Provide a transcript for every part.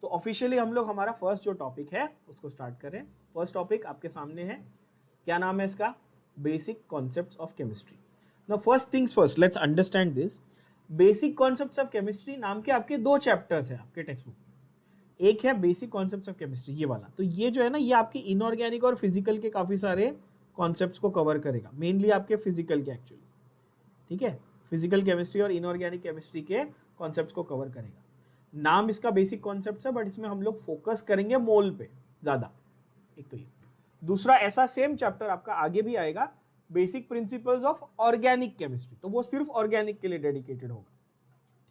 तो ऑफिशियली हम लोग हमारा फर्स्ट जो टॉपिक है उसको स्टार्ट करें। फर्स्ट टॉपिक आपके सामने है, क्या नाम है इसका? Basic concepts of chemistry. Now first things first, let's understand this. Basic concepts of chemistry नाम के आपके दो चैप्टर्स हैं आपके टेक्स्ट बुक में। एक है बेसिक कॉन्सेप्ट्स ऑफ केमिस्ट्री, ये वाला। तो ये जो है ना, ये आपके इनऑर्गेनिक और फिजिकल के काफी सारे कॉन्सेप्ट्स को कवर करेगा, मेनली आपके फिजिकल के एक्चुअली, ठीक है। फिजिकल केमिस्ट्री और इनऑर्गेनिक केमिस्ट्री के कॉन्सेप्ट्स को कवर करेगा। नाम इसका बेसिक कॉन्सेप्ट्स है, बट इसमें हम लोग फोकस करेंगे मोल पे ज्यादा। एक तो ये। दूसरा, ऐसा सेम चैप्टर आपका आगे भी आएगा, basic principles of organic chemistry, तो वो सिर्फ ऑर्गेनिक के लिए डेडिकेटेड होगा,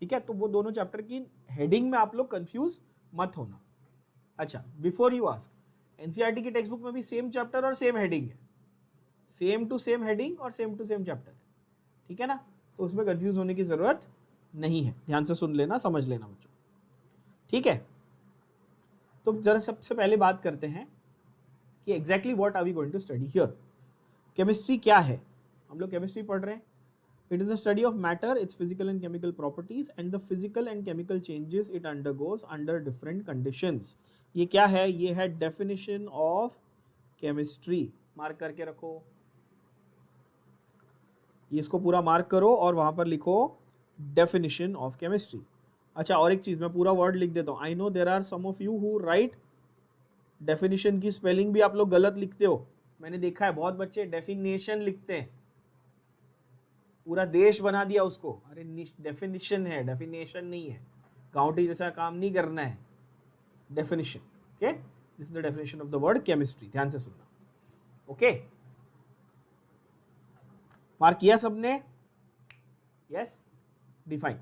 ठीक है। तो वो दोनों चैप्टर की हेडिंग में आप लोग कंफ्यूज मत होना। अच्छा, बिफोर यू आस्क, एनसीईआरटी की टेक्स्ट बुक में भी सेम चैप्टर और सेम हेडिंग है, सेम टू सेम हेडिंग और सेम टू सेम चैप्टर है, ठीक है ना। तो उसमें कंफ्यूज होने की जरूरत नहीं है, ध्यान से सुन लेना, समझ लेना बच्चों, ठीक है। तो जरा सबसे पहले बात करते हैं कि exactly what are we going to study here. Chemistry क्या है? हम लोग केमिस्ट्री पढ़ रहे हैं। It is the study of matter, its physical and chemical properties and the physical and chemical changes it undergoes under different conditions. ये क्या है? ये है डेफिनेशन ऑफ केमिस्ट्री। मार्क करके रखो, ये इसको पूरा मार्क करो और वहां पर लिखो डेफिनेशन ऑफ केमिस्ट्री। अच्छा, और एक चीज मैं पूरा वर्ड लिख देता हूँ। I know there are some of you who write definition की स्पेलिंग भी आप लोग गलत लिखते हो। मैंने देखा है बहुत बच्चे डेफिनेशन लिखते हैं, पूरा देश बना दिया उसको। अरे डेफिनेशन है, डेफिनेशन नहीं है। काउंटी जैसा काम नहीं करना है, definition. Okay, this is the definition of the word chemistry. ध्यान से सुनना, ओके। मार्क किया सबने? Yes, define.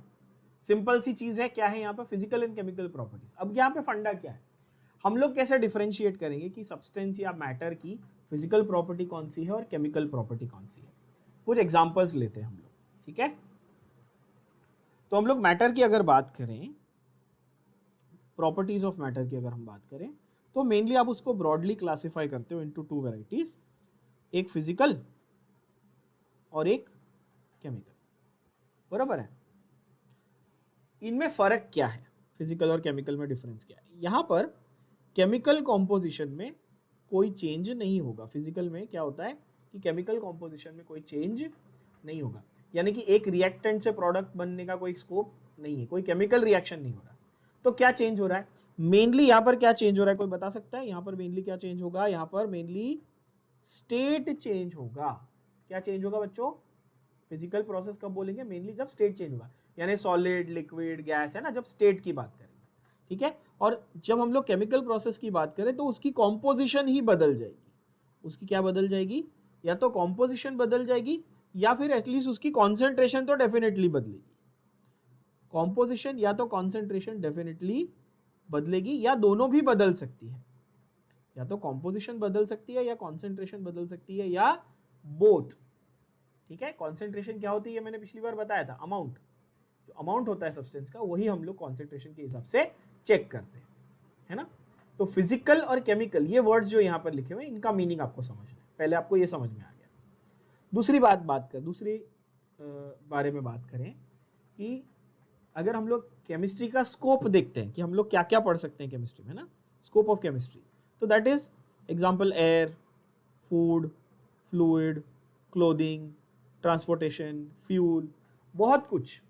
सिंपल सी चीज है, क्या है यहाँ पर? Physical and chemical properties. अब यहाँ पे फंडा क्या है? हम लोग कैसे डिफरेंशिएट करेंगे कि सब्सटेंस या मैटर की फिजिकल प्रॉपर्टी कौन सी है और केमिकल प्रॉपर्टी कौन सी है? कुछ एग्जांपल्स लेते हैं हम लोग, ठीक है। तो हम लोग मैटर की अगर बात करें, प्रॉपर्टीज ऑफ मैटर की अगर हम बात करें, तो मेनली आप उसको ब्रॉडली क्लासिफाई करते हो इनटू टू वेराइटीज, एक फिजिकल और एक केमिकल, बराबर है। इनमें फर्क क्या है? फिजिकल और केमिकल में डिफरेंस क्या है? यहां पर केमिकल कॉम्पोजिशन में कोई चेंज नहीं होगा। फिजिकल में क्या होता है कि केमिकल कॉम्पोजिशन में कोई चेंज नहीं होगा, यानी कि एक रिएक्टेंट से प्रोडक्ट बनने का कोई स्कोप नहीं है, कोई केमिकल रिएक्शन नहीं हो रहा। तो क्या चेंज हो रहा है मेनली? यहां पर क्या चेंज हो रहा है, कोई बता सकता है? यहां पर मेनली क्या चेंज होगा? यहां पर मेनली स्टेट चेंज होगा। क्या चेंज होगा बच्चों? फिजिकल प्रोसेस कब बोलेंगे? मेनली जब स्टेट चेंज होगा, यानी सॉलिड, लिक्विड, गैस, है ना, जब स्टेट की बात करेंगे, ठीक है। और जब हम लोग केमिकल प्रोसेस की बात करें तो उसकी कॉम्पोजिशन ही बदल जाएगी। उसकी क्या बदल जाएगी? या तो कॉम्पोजिशन बदल जाएगी या फिर एटलीस्ट उसकी कॉन्सेंट्रेशन तो डेफिनेटली बदलेगी। कॉम्पोजिशन या तो कॉन्सेंट्रेशन डेफिनेटली बदलेगी, या दोनों भी बदल सकती है। या तो कॉम्पोजिशन बदल सकती है या कॉन्सेंट्रेशन बदल सकती है, या बोथ, ठीक है। कॉन्सेंट्रेशन क्या होती है मैंने पिछली बार बताया था, अमाउंट। जो अमाउंट होता है सब्सटेंस का, वही हम लोग कॉन्सेंट्रेशन के हिसाब से चेक करते हैं, है ना। तो फिजिकल और केमिकल, ये वर्ड्स जो यहाँ पर लिखे हुए हैं, इनका मीनिंग आपको समझना है। पहले आपको ये समझ में आ गया। दूसरी बारे में बात करें कि अगर हम लोग केमिस्ट्री का स्कोप देखते हैं कि हम लोग क्या क्या पढ़ सकते हैं केमिस्ट्री में ना, स्कोप ऑफ केमिस्ट्री, तो that is example air, food, fluid, clothing, transportation, fuel, बहुत कुछ।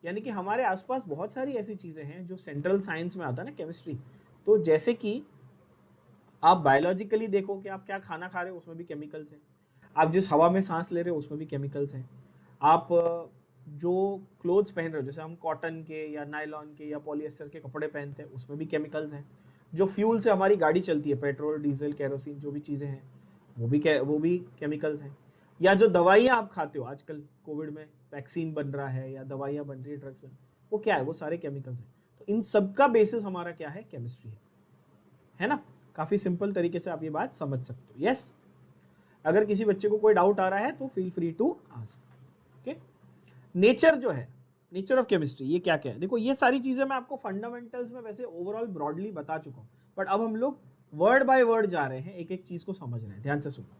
यानी कि हमारे आसपास बहुत सारी ऐसी चीज़ें हैं जो सेंट्रल साइंस में आता है ना, केमिस्ट्री। तो जैसे कि आप बायोलॉजिकली देखो कि आप क्या खाना खा रहे हो, उसमें भी केमिकल्स हैं। आप जिस हवा में सांस ले रहे हो उसमें भी केमिकल्स हैं। आप जो क्लोथ्स पहन रहे हो, जैसे हम कॉटन के या नायलॉन के या पॉलिएस्टर के कपड़े पहनते हैं, उसमें भी केमिकल्स हैं। जो फ्यूल से हमारी गाड़ी चलती है, पेट्रोल, डीजल, केरोसिन, जो भी चीज़ें हैं, वो भी केमिकल्स हैं। या जो दवाइयाँ आप खाते हो, आजकल कोविड में वैक्सीन बन रहा है या दवाइयाँ बन रही है, ड्रग्स बन, वो क्या है? वो सारे केमिकल्स हैं। तो इन सब का बेसिस हमारा क्या है? केमिस्ट्री है ना। काफ़ी सिंपल तरीके से आप ये बात समझ सकते हो। यस, अगर किसी बच्चे को कोई डाउट आ रहा है तो feel free to ask. Okay, nature जो है, नेचर ऑफ केमिस्ट्री, ये क्या क्या है? देखो, ये सारी चीज़ें मैं आपको फंडामेंटल्स में वैसे ओवरऑल ब्रॉडली बता चुका हूँ, बट अब हम लोग वर्ड बाय वर्ड जा रहे हैं, एक एक चीज़ को समझ रहे हैं। ध्यान से सुनो।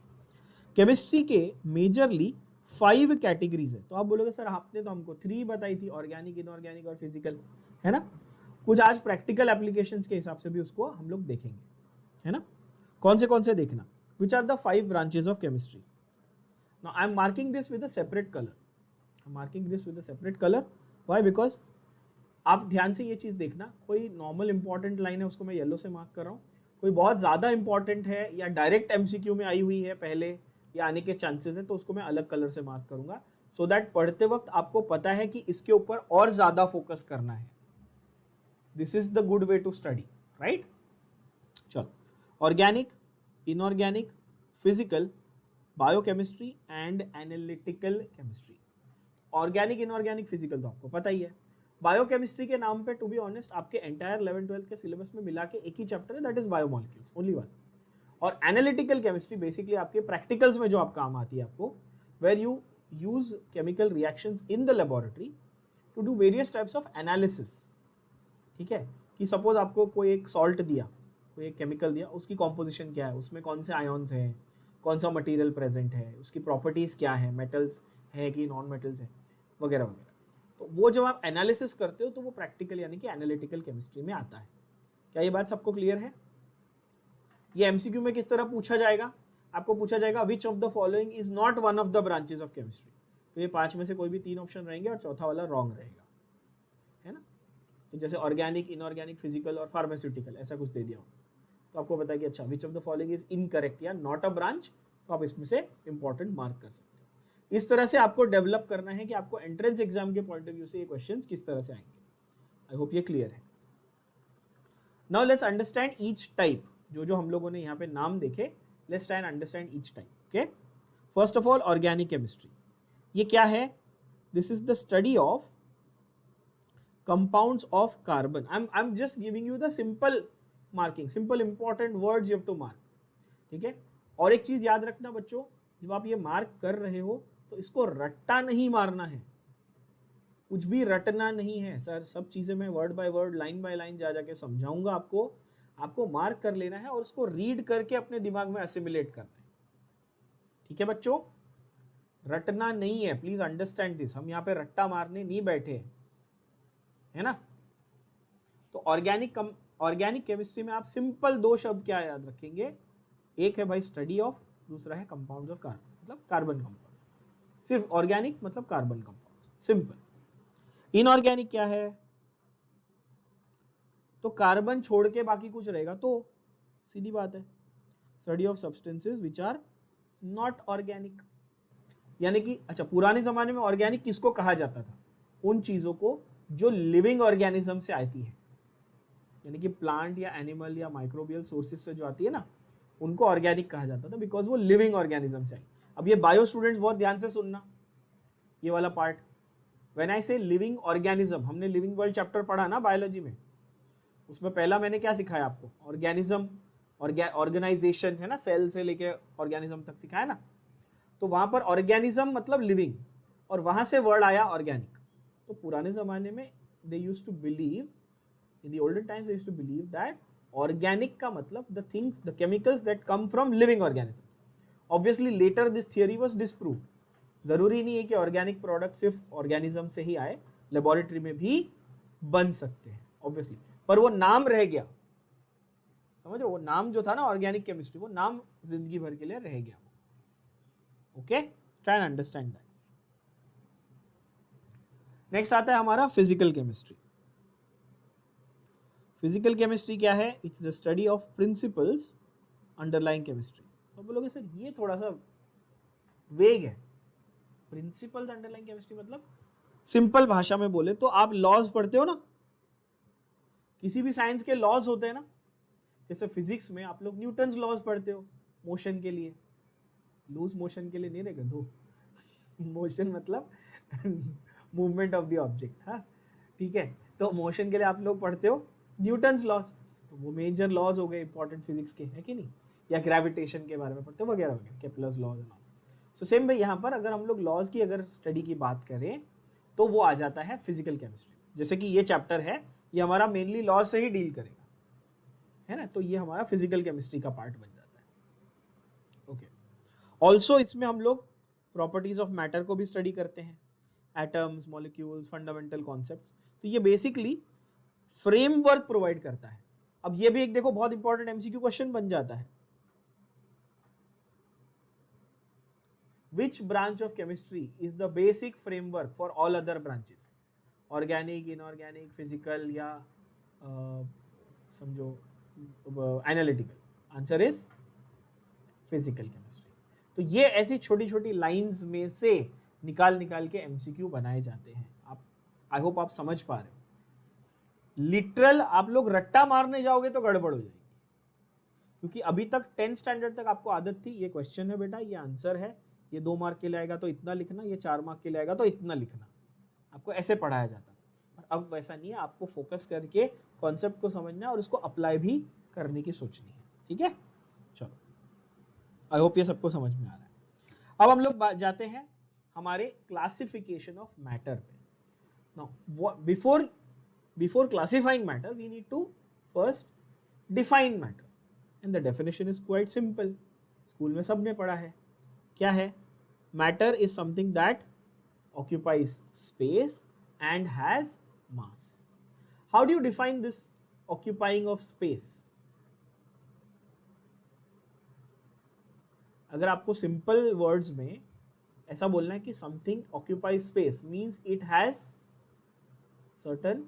केमिस्ट्री के मेजरली 5 कैटेगरीज है। तो आप बोलोगे सर आपने तो हमको 3 बताई थी, ऑर्गेनिक, इनऑर्गेनिक और फिजिकल, है ना। कुछ आज प्रैक्टिकल एप्लीकेशंस के हिसाब से भी उसको हम लोग देखेंगे, है ना। कौन से देखना, which are the 5 branches of chemistry. Now I am marking this with a separate colour, why, because आप ध्यान से ये चीज देखना, कोई नॉर्मल इंपॉर्टेंट लाइन है उसको मैं येलो से मार्क कर रहा हूँ, कोई बहुत ज्यादा इंपॉर्टेंट है या डायरेक्ट एमसीक्यू में आई हुई है पहले या आने के चांसेस है, तो उसको मैं अलग कलर से मार्क करूंगा, सो दैट पढ़ते वक्त आपको पता है कि इसके ऊपर और ज्यादा फोकस करना है। This is the good way to study, right. चलो, organic, inorganic, physical, biochemistry and analytical chemistry. Organic, inorganic, physical तो आपको पता ही है। बायोकेमिस्ट्री के नाम पे टू बी ऑनेस्ट आपके एंटायर 11-12 के सिलेबस में मिला के एक ही चैप्टर है, that is biomolecules, only one. और एनालिटिकल केमिस्ट्री बेसिकली आपके प्रैक्टिकल्स में जो आप काम आती है आपको, where you use chemical reactions in the laboratory to do various types of analysis. ठीक है, कि सपोज आपको कोई एक सॉल्ट दिया, कोई एक केमिकल दिया, उसकी कॉम्पोजिशन क्या है, उसमें कौन से आयोन्स हैं, कौन सा मटेरियल प्रेजेंट है, उसकी प्रॉपर्टीज क्या है, मेटल्स है कि नॉन मेटल्स है, वगैरह वगैरह। तो वो जब आप एनालिसिस करते हो तो वो प्रैक्टिकल यानी कि एनालिटिकल केमिस्ट्री में आता है। क्या ये बात सबको क्लियर है? ये एमसीक्यू में किस तरह पूछा जाएगा, आपको पूछा जाएगा which of the following is not one of the branches of chemistry. तो ये 5 में से कोई भी 3 ऑप्शन रहेंगे और चौथा वाला रॉन्ग रहेगा, है ना। तो जैसे ऑर्गेनिक, इनऑर्गेनिक, फिजिकल और फार्मास्यूटिकल ऐसा कुछ दे दिया हो, तो आपको पता है कि अच्छा which of the following is incorrect या नॉट अ ब्रांच, तो आप इसमें से इंपॉर्टेंट मार्क कर सकते हो। इस तरह से आपको डेवलप करना है कि आपको एंट्रेंस एग्जाम के पॉइंट ऑफ व्यू से ये क्वेश्चंस किस तरह से आएंगे। आई होप ये क्लियर है। Now let's understand each type. जो हम लोगों ने यहाँ पे नाम देखे, let's try and understand each type. Okay, first of all organic chemistry, ये क्या है? This is the study of compounds of carbon. I'm just giving you the simple marking, simple important words you have to mark. ठीक है, और एक चीज याद रखना बच्चों, जब आप ये मार्क कर रहे हो तो इसको रट्टा नहीं मारना है, कुछ भी रटना नहीं है सर। सब चीजें मैं word by word, line by line जा जाके समझाऊंगा आपको मार्क कर लेना है और उसको रीड करके अपने दिमाग में असिमिलेट करना है। ठीक है बच्चों, रटना नहीं है, प्लीज अंडरस्टैंड दिस। हम यहाँ पे रट्टा मारने नहीं बैठे हैं, है ना। तो ऑर्गेनिक केमिस्ट्री में आप सिंपल 2 शब्द क्या याद रखेंगे, एक है भाई स्टडी ऑफ, दूसरा है कंपाउंड्स ऑफ कार्बन, मतलब कार्बन कंपाउंड। सिर्फ ऑर्गेनिक मतलब कार्बन कंपाउंड, सिंपल। इनऑर्गेनिक क्या है? तो कार्बन छोड़ के बाकी कुछ रहेगा, तो सीधी बात है, study of substances which are not organic. यानी कि अच्छा, पुराने जमाने में ऑर्गेनिक किसको कहा जाता था? उन चीजों को जो लिविंग ऑर्गेनिज्म से आती है, यानी कि प्लांट या एनिमल या माइक्रोबियल सोर्सेज से जो आती है ना, उनको ऑर्गेनिक कहा जाता था, बिकॉज वो लिविंग ऑर्गेनिज्म से आई। अब ये बायो स्टूडेंट्स बहुत ध्यान से सुनना ये वाला पार्ट। व्हेन आई से लिविंग ऑर्गेनिज्म, हमने लिविंग वर्ल्ड चैप्टर पढ़ा ना बायोलॉजी में, उसमें पहला मैंने क्या सिखाया आपको? ऑर्गेनिज्म, ऑर्गेनाइजेशन, है ना, सेल से लेके ऑर्गेनिज्म तक सिखाया ना। तो वहां पर ऑर्गेनिज्म मतलब लिविंग, और वहां से वर्ड आया ऑर्गेनिक। तो पुराने जमाने में they used to believe, in the olden times they used to believe that organic का मतलब the things, the chemicals that come from living organisms. Obviously later this theory was disproved. जरूरी नहीं है कि ऑर्गेनिक प्रोडक्ट सिर्फ organism से ही आए, laboratory में भी बन सकते हैं ऑब्वियसली, पर वो नाम रह गया, समझ रहे हो? वो नाम जो था ना ऑर्गेनिक केमिस्ट्री, वो नाम जिंदगी भर के लिए रह गया। Okay, try and understand that. Next आता है हमारा फिजिकल केमिस्ट्री। फिजिकल केमिस्ट्री क्या है? It's the study of principles underlying chemistry. तो बोलोगे सर ये थोड़ा सा वेग है, प्रिंसिपल्स अंडरलाइंग केमिस्ट्री मतलब? सिंपल भाषा में बोले तो आप लॉज पढ़ते हो ना, किसी भी साइंस के लॉज होते हैं ना, जैसे फिजिक्स में आप लोग न्यूटन्स लॉज पढ़ते हो मोशन के लिए, लूज मोशन के लिए नहीं रहेगा, दो मोशन मतलब मूवमेंट ऑफ द ऑब्जेक्ट। हाँ ठीक है, तो मोशन के लिए आप लोग पढ़ते हो न्यूटन्स लॉज, तो वो मेजर लॉज हो गए इंपॉर्टेंट फिजिक्स के, है कि नहीं, या ग्रेविटेशन के बारे में पढ़ते हो वगैरह वगैरह, Kepler's laws and all. So same भाई यहाँ पर अगर हम लोग लॉज की अगर स्टडी की बात करें तो वो आ जाता है फिजिकल केमिस्ट्री। जैसे कि ये चैप्टर है, ये हमारा मेनली लॉज से ही डील करेगा, है ना, तो ये हमारा फिजिकल केमिस्ट्री का पार्ट बन जाता है। ओके, ऑल्सो इसमें हम लोग प्रॉपर्टीज ऑफ मैटर को भी स्टडी करते हैं, एटम्स, मॉलिक्यूल्स, फंडामेंटल कॉन्सेप्ट्स। तो ये बेसिकली फ्रेमवर्क प्रोवाइड करता है। अब ये भी एक देखो बहुत इंपॉर्टेंट एमसीक्यू क्वेश्चन बन जाता है। Which branch of chemistry is the basic framework for all other branches? Organic, inorganic, physical या समझो analytical? Answer is physical chemistry. तो ये ऐसी छोटी छोटी लाइंस में से निकाल के एमसीक्यू बनाए जाते हैं। आप आई होप आप समझ पा रहे हो। लिटरल आप लोग रट्टा मारने जाओगे तो गड़बड़ हो जाएगी, क्योंकि अभी तक 10th स्टैंडर्ड तक आपको आदत थी, ये क्वेश्चन है बेटा, ये आंसर है, ये 2 मार्क के लिए आएगा तो इतना लिखना, ये 4 मार्क के लिए आएगा तो इतना लिखना। आपको ऐसे पढ़ाया जाता था, पर अब वैसा नहीं है। आपको फोकस करके कॉन्सेप्ट को समझना है और इसको अप्लाई भी करने की सोचनी है। ठीक है, चलो, आई होप ये सबको समझ में आ रहा है। अब हम लोग जाते हैं हमारे क्लासिफिकेशन ऑफ मैटर पे। Now before classifying matter we need to first define matter, and the definition is quite simple. School में सबने पढ़ा है। क्या है? Matter is something that occupies space and has mass. How do you define this occupying of space? अगर आपको simple words में ऐसा बोलना है कि something occupies space means it has certain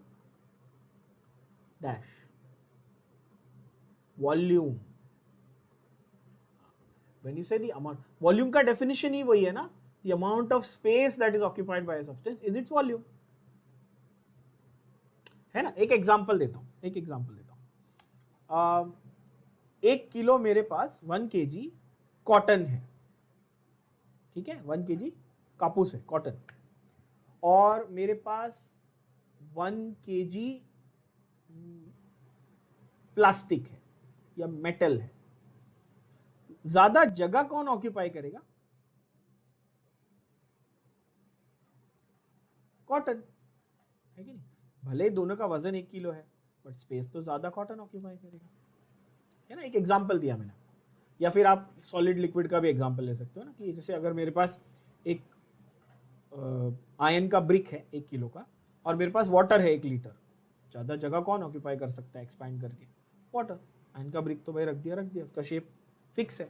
dash volume. When you say the amount, volume का definition ही वही है ना, the amount of space that is occupied by a substance is its volume, है ना। एक एग्जांपल देता हूं, 1 किलो मेरे पास 1 kg कॉटन है, ठीक है, 1 kg कापूस है, कॉटन, और मेरे पास 1 kg प्लास्टिक है या मेटल है। ज्यादा जगह कौन ऑक्यूपाई करेगा? कॉटन, है कि नहीं? भले दोनों का वजन 1 किलो है, बट स्पेस तो ज्यादा कॉटन ऑक्यूपाई करेगा, है ना। एक एग्जांपल दिया मैंने। या फिर आप सॉलिड लिक्विड का भी एग्जांपल ले सकते हो ना, कि जैसे अगर मेरे पास एक आयन का ब्रिक है 1 किलो का, और मेरे पास वाटर है 1 लीटर, ज्यादा जगह कौन ऑक्यूपाई कर सकता है एक्सपैंड करके? वाटर। आयन का ब्रिक तो भाई रख दिया, उसका शेप फिक्स है,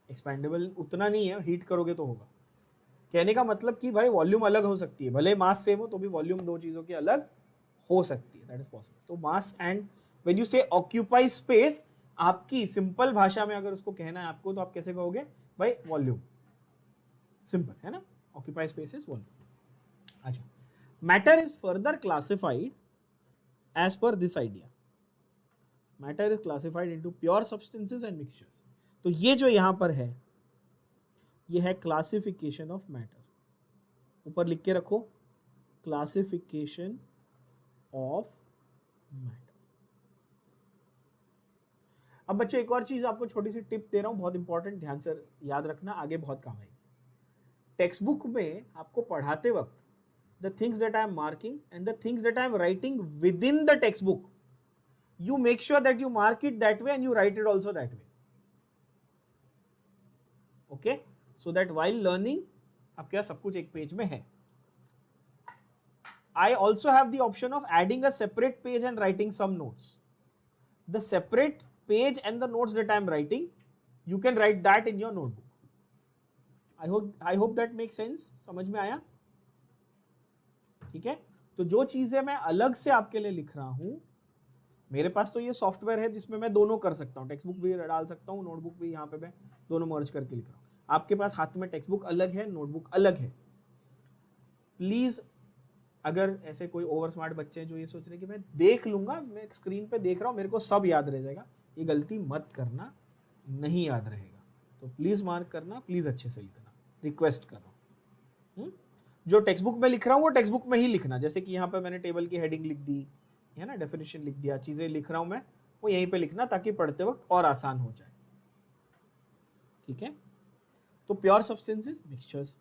एक्सपैंडेबल उतना नहीं है, हीट करोगे तो होगा। कहने का मतलब कि भाई वॉल्यूम अलग हो सकती है, भले मास सेम हो तो भी वॉल्यूम दो चीजों की अलग हो सकती है, दैट इज पॉसिबल। तो मास एंड व्हेन यू से ऑक्यूपाई स्पेस, आपकी सिंपल भाषा में अगर उसको कहना है आपको, तो आप कैसे कहोगे भाई? वॉल्यूम। सिंपल है ना, ऑक्यूपाई स्पेस इज वॉल्यूम। अच्छा, matter is further classified as per this idea. Matter is classified into pure substances and mixtures. तो ये जो यहां पर है, ये है क्लासिफिकेशन ऑफ मैटर। ऊपर लिख के रखो, क्लासिफिकेशन ऑफ मैटर। अब बच्चों एक और चीज आपको छोटी सी टिप दे रहा हूं, बहुत इंपॉर्टेंट, ध्यान से याद रखना, आगे बहुत काम आएगी। टेक्स्ट बुक में आपको पढ़ाते वक्त the things that I am marking and the things that I am writing with in the text book, you make sure that you mark it that way and you write it also that way, okay, so that while learning आपके पास सब कुछ एक page में है। I also have the option of adding a separate page and writing some notes. The separate page and the notes that I am writing, you can write that in your notebook. I hope that makes sense. समझ में आया? ठीक है, तो जो चीजें मैं अलग से आपके लिए लिख रहा हूं, मेरे पास तो ये सॉफ्टवेयर है जिसमें मैं दोनों कर सकता हूँ, टेक्स्ट बुक भी डाल सकता हूँ, नोटबुक भी, यहाँ पे मैं दोनों मर्ज करके लिख रहा हूँ। आपके पास हाथ में टेक्स्ट बुक अलग है, नोटबुक अलग है। प्लीज, अगर ऐसे कोई ओवर स्मार्ट बच्चे हैं जो ये सोच रहे कि मैं देख लूंगा, मैं स्क्रीन पे देख रहा हूँ, मेरे को सब याद रह जाएगा, ये गलती मत करना, नहीं याद रहेगा। तो प्लीज मार्क करना, प्लीज अच्छे से लिखना, रिक्वेस्ट कर रहा हूँ। जो टेक्स्ट बुक में लिख रहा हूँ वो टेक्स्ट बुक में ही लिखना, जैसे कि यहाँ पे मैंने टेबल की हेडिंग लिख दी है ना, डेफिनेशन लिख दिया, चीजें लिख रहा हूं मैं, वो यहीं पे लिखना ताकि पढ़ते वक्त और आसान हो जाए। ठीक है, तो pure substances, mixtures.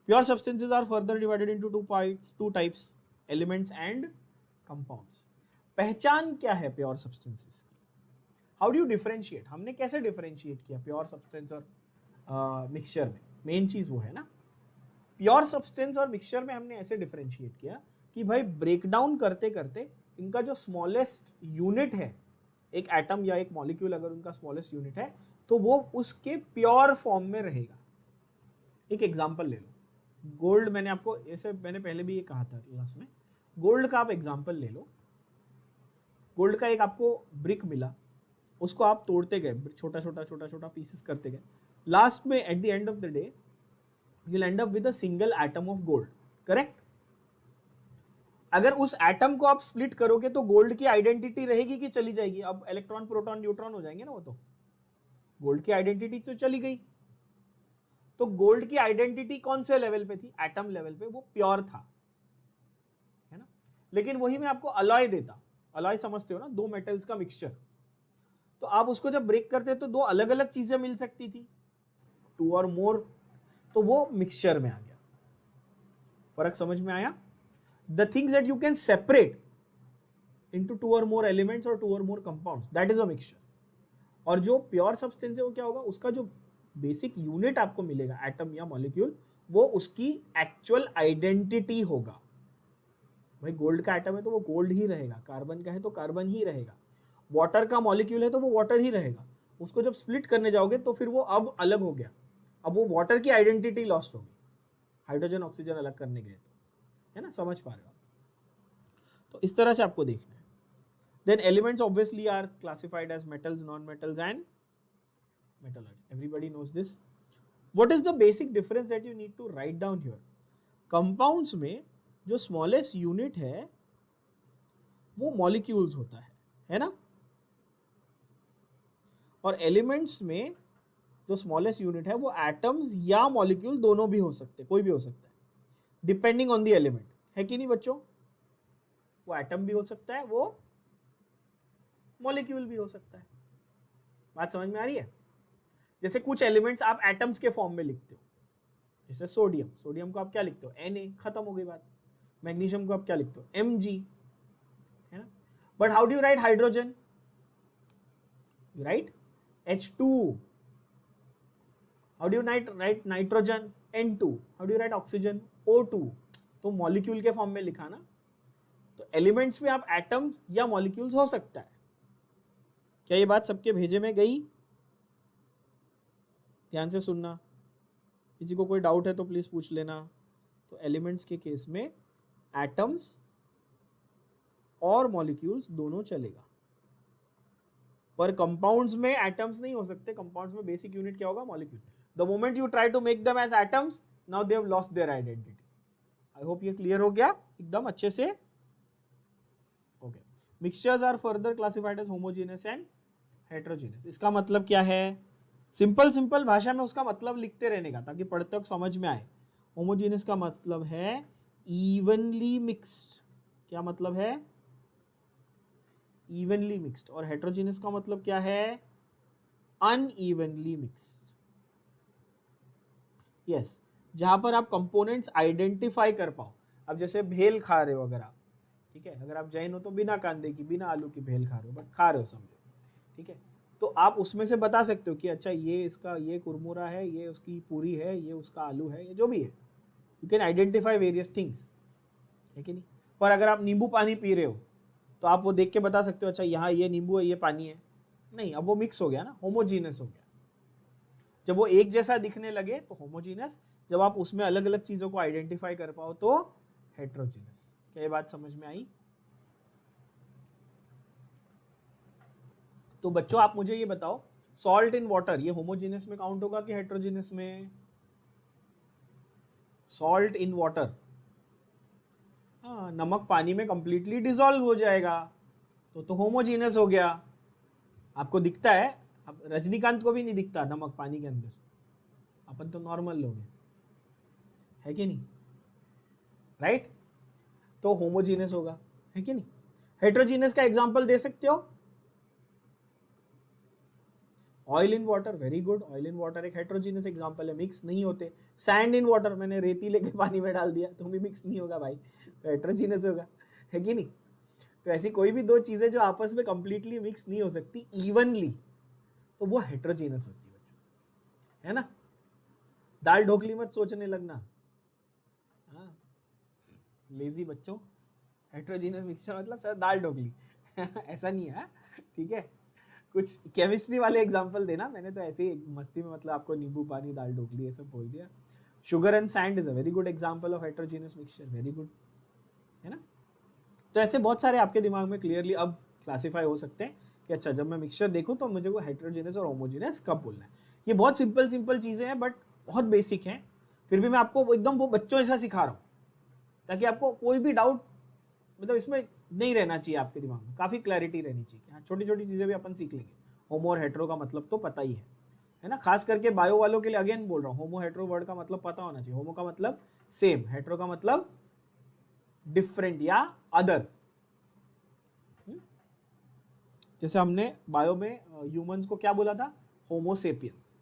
Pure substances are further divided into two types, elements and compounds. पहचान क्या है प्योर सब्सटेंसेस की? How do you differentiate? हमने कैसे डिफरेंशिएट किया प्योर सब्सटेंस और मिक्सचर में? मेन चीज वो है ना, प्योर सब्सटेंस और मिक्सचर में हमने ऐसे डिफरेंशिएट किया कि भाई ब्रेकडाउन करते करते इनका जो स्मॉलेस्ट यूनिट है, एक एटम या एक मॉलिक्यूल अगर उनका स्मॉलेस्ट यूनिट है तो वो उसके प्योर फॉर्म में रहेगा। एक एग्जांपल ले लो, गोल्ड, मैंने आपको ऐसे मैंने पहले भी ये कहा था क्लास में, गोल्ड का आप एग्जांपल ले लो। गोल्ड का एक आपको ब्रिक मिला, उसको आप तोड़ते गए, छोटा छोटा छोटा छोटा पीसेस करते गए, लास्ट में at the end of the day you will and up with a single atom of gold, correct? अगर उस एटम को आप स्प्लिट करोगे तो गोल्ड की आइडेंटिटी रहेगी कि चली जाएगी? अब इलेक्ट्रॉन प्रोटॉन न्यूट्रॉन हो जाएंगे ना, वो तो गोल्ड की आइडेंटिटी तो चली गई। तो गोल्ड की आइडेंटिटी कौन से लेवल पे थी? एटम लेवल पे, वो प्योर था, है ना? लेकिन वही मैं आपको अलॉय देता, अलॉय समझते हो ना, दो मेटल्स का मिक्सचर, तो आप उसको जब ब्रेक करते तो दो अलग अलग चीजें मिल सकती थी, टू और मोर, तो वो मिक्सचर में आ गया। फर्क समझ में आया? The things that you can separate into two or more elements or two or more compounds, that is a mixture. और जो प्योर सब्सटेंस है वो क्या होगा? उसका जो बेसिक यूनिट आपको मिलेगा, एटम या मॉलिक्यूल, वो उसकी एक्चुअल आइडेंटिटी होगा। भाई गोल्ड का एटम है तो वो गोल्ड ही रहेगा, कार्बन का है तो कार्बन ही रहेगा, वाटर का मॉलिक्यूल है तो वो वाटर ही रहेगा। उसको जब स्प्लिट करने जाओगे तो फिर वो अब अलग हो गया, अब वो वाटर की आइडेंटिटी लॉस्ट होगी, हाइड्रोजन ऑक्सीजन अलग करने गए तो, है ना? समझ पा रहे हो? तो इस तरह से आपको देखना है। Then elements obviously are classified as metals, non metals and metalloids. Everybody knows this. What is the basic difference that you need to write down here? Compounds में जो smallest unit है वो molecules होता है ना? और elements में जो smallest unit है वो atoms या molecule दोनों भी हो सकते, कोई भी हो सकता है, depending on the element, है कि नहीं बच्चों? वो atom भी हो सकता है, वो molecule भी हो सकता है। बात समझ में आ रही है? जैसे कुछ एलिमेंट्स आप एटम्स के फॉर्म में लिखते हो, जैसे सोडियम, सोडियम को आप क्या लिखते हो? Na, खत्म हो गई बात। मैग्नीशियम को आप क्या लिखते हो? Mg, है ना? But how do you right hydrogen? You right H2. How do you right nitrogen? N2. How do you right oxygen? O2. तो मॉलिक्यूल के फॉर्म में लिखा ना। तो एलिमेंट्स में आप एटम्स या मॉलिक्यूल्स हो सकता है। क्या ये बात सबके भेजे में गई? ध्यान से सुनना, किसी को कोई डाउट है तो प्लीज पूछ लेना। तो एलिमेंट्स के केस में एटम्स और मॉलिक्यूल्स दोनों चलेगा, पर कंपाउंड्स में एटम्स नहीं हो सकते। कंपाउंड्स में बेसिक यूनिट क्या होगा? Molecule. The moment you try to make them as atoms, now they have lost their identity. I hope ये क्लियर हो गया एकदम अच्छे से। Okay, mixtures are further classified as homogeneous and heterogeneous. इसका मतलब क्या है? सिंपल सिंपल भाषा में उसका मतलब लिखते रहने का ताकि पढ़ते वक्त समझ में आए। होमोजेनियस का मतलब है इवनली मिक्स्ड। क्या मतलब है? Evenly mixed. और हेटेरोजेनियस का मतलब क्या है? Unevenly mixed. यस, जहां पर आप कंपोनेंट्स आइडेंटिफाई कर पाओ। अब जैसे भेल खा रहे हो अगर आप, ठीक है, अगर आप जैन हो तो बिना कांदे की, बिना आलू की भेल खा रहे हो, बट खा रहे हो समझो, ठीक है, तो आप उसमें से बता सकते हो कि अच्छा ये इसका ये कुरमुरा है, ये उसकी पूरी है, ये उसका आलू है, ये जो भी है। You can identify various things, है कि नहीं? पर अगर आप नींबू पानी पी रहे हो तो आप वो देख के बता सकते हो अच्छा यहाँ ये नींबू है, ये पानी है? नहीं, अब वो मिक्स हो गया ना, होमोजीनस हो गया। जब वो एक जैसा दिखने लगे तो होमोजीनस, जब आप उसमें अलग अलग चीजों को आइडेंटिफाई कर पाओ तो हेटेरोजीनस। क्या ये बात समझ में आई? तो बच्चों आप मुझे ये बताओ, सॉल्ट इन वाटर ये होमोजीनस में काउंट होगा कि हेटेरोजीनस में? सॉल्ट इन वाटर, हाँ, नमक पानी में कंप्लीटली डिसॉल्व हो जाएगा तो होमोजीनस हो गया। आपको दिखता है? अब रजनीकांत को भी नहीं दिखता नमक पानी के अंदर, अपन तो नॉर्मल लोग हैं, है कि नहीं? राइट? तो होमोजीनस होगा, है कि नहीं? हेटेरोजीनस का एग्जांपल दे सकते हो? Oil in water, very good, oil in water एक हेटेरोजीनस एग्जांपल है, मिक्स नहीं होते। सैंड इन वाटर, मैंने रेती लेके पानी में डाल दिया तो भी मिक्स नहीं होगा भाई, तो हेटेरोजीनस होगा, है कि नहीं? तो ऐसी कोई भी दो चीजें जो आपस में कंप्लीटली मिक्स नहीं हो सकती इवनली, तो वो हेटेरोजीनस होती है बच्चों, है ना? दाल ढोकली मत सोचने लगना, हाँ, लेजी बच्चों, हेट्रोजीनियस मिक्सचर मतलब सर दाल ढोकली ऐसा नहीं है, ठीक है। कुछ केमिस्ट्री वाले एग्जांपल देना, मैंने तो ऐसे ही मस्ती में मतलब आपको नींबू पानी दाल ढोकली ये सब बोल दिया। Sugar and sand is a very good example of heterogeneous mixture, very good, है ना। तो ऐसे बहुत सारे आपके दिमाग में क्लियरली अब क्लासीफाई हो सकते हैं कि अच्छा जब मैं मिक्सचर देखूं तो मुझे वो हेट्रोजीनियस और होमोजीनियस कब बोलना है। ये बहुत सिंपल सिंपल चीज़ें हैं बट बहुत बेसिक हैं, फिर भी मैं आपको एकदम वो बच्चों जैसा सिखा रहा हूँ ताकि आपको कोई भी डाउट मतलब इसमें नहीं रहना चाहिए आपके दिमाग में, काफ़ी क्लैरिटी रहनी चाहिए। हाँ, छोटी छोटी चीज़ें भी अपन सीख लेंगे। होमो और हेट्रो का मतलब तो पता ही है ना, खास करके बायो वालों के लिए अगेन बोल रहा हूँ, होमो हेट्रो वर्ड का मतलब पता होना चाहिए। होमो का मतलब सेम, हेट्रो का मतलब डिफरेंट या अदर। जैसे हमने बायो में ह्यूमंस को क्या बोला था, होमोसेपियंस।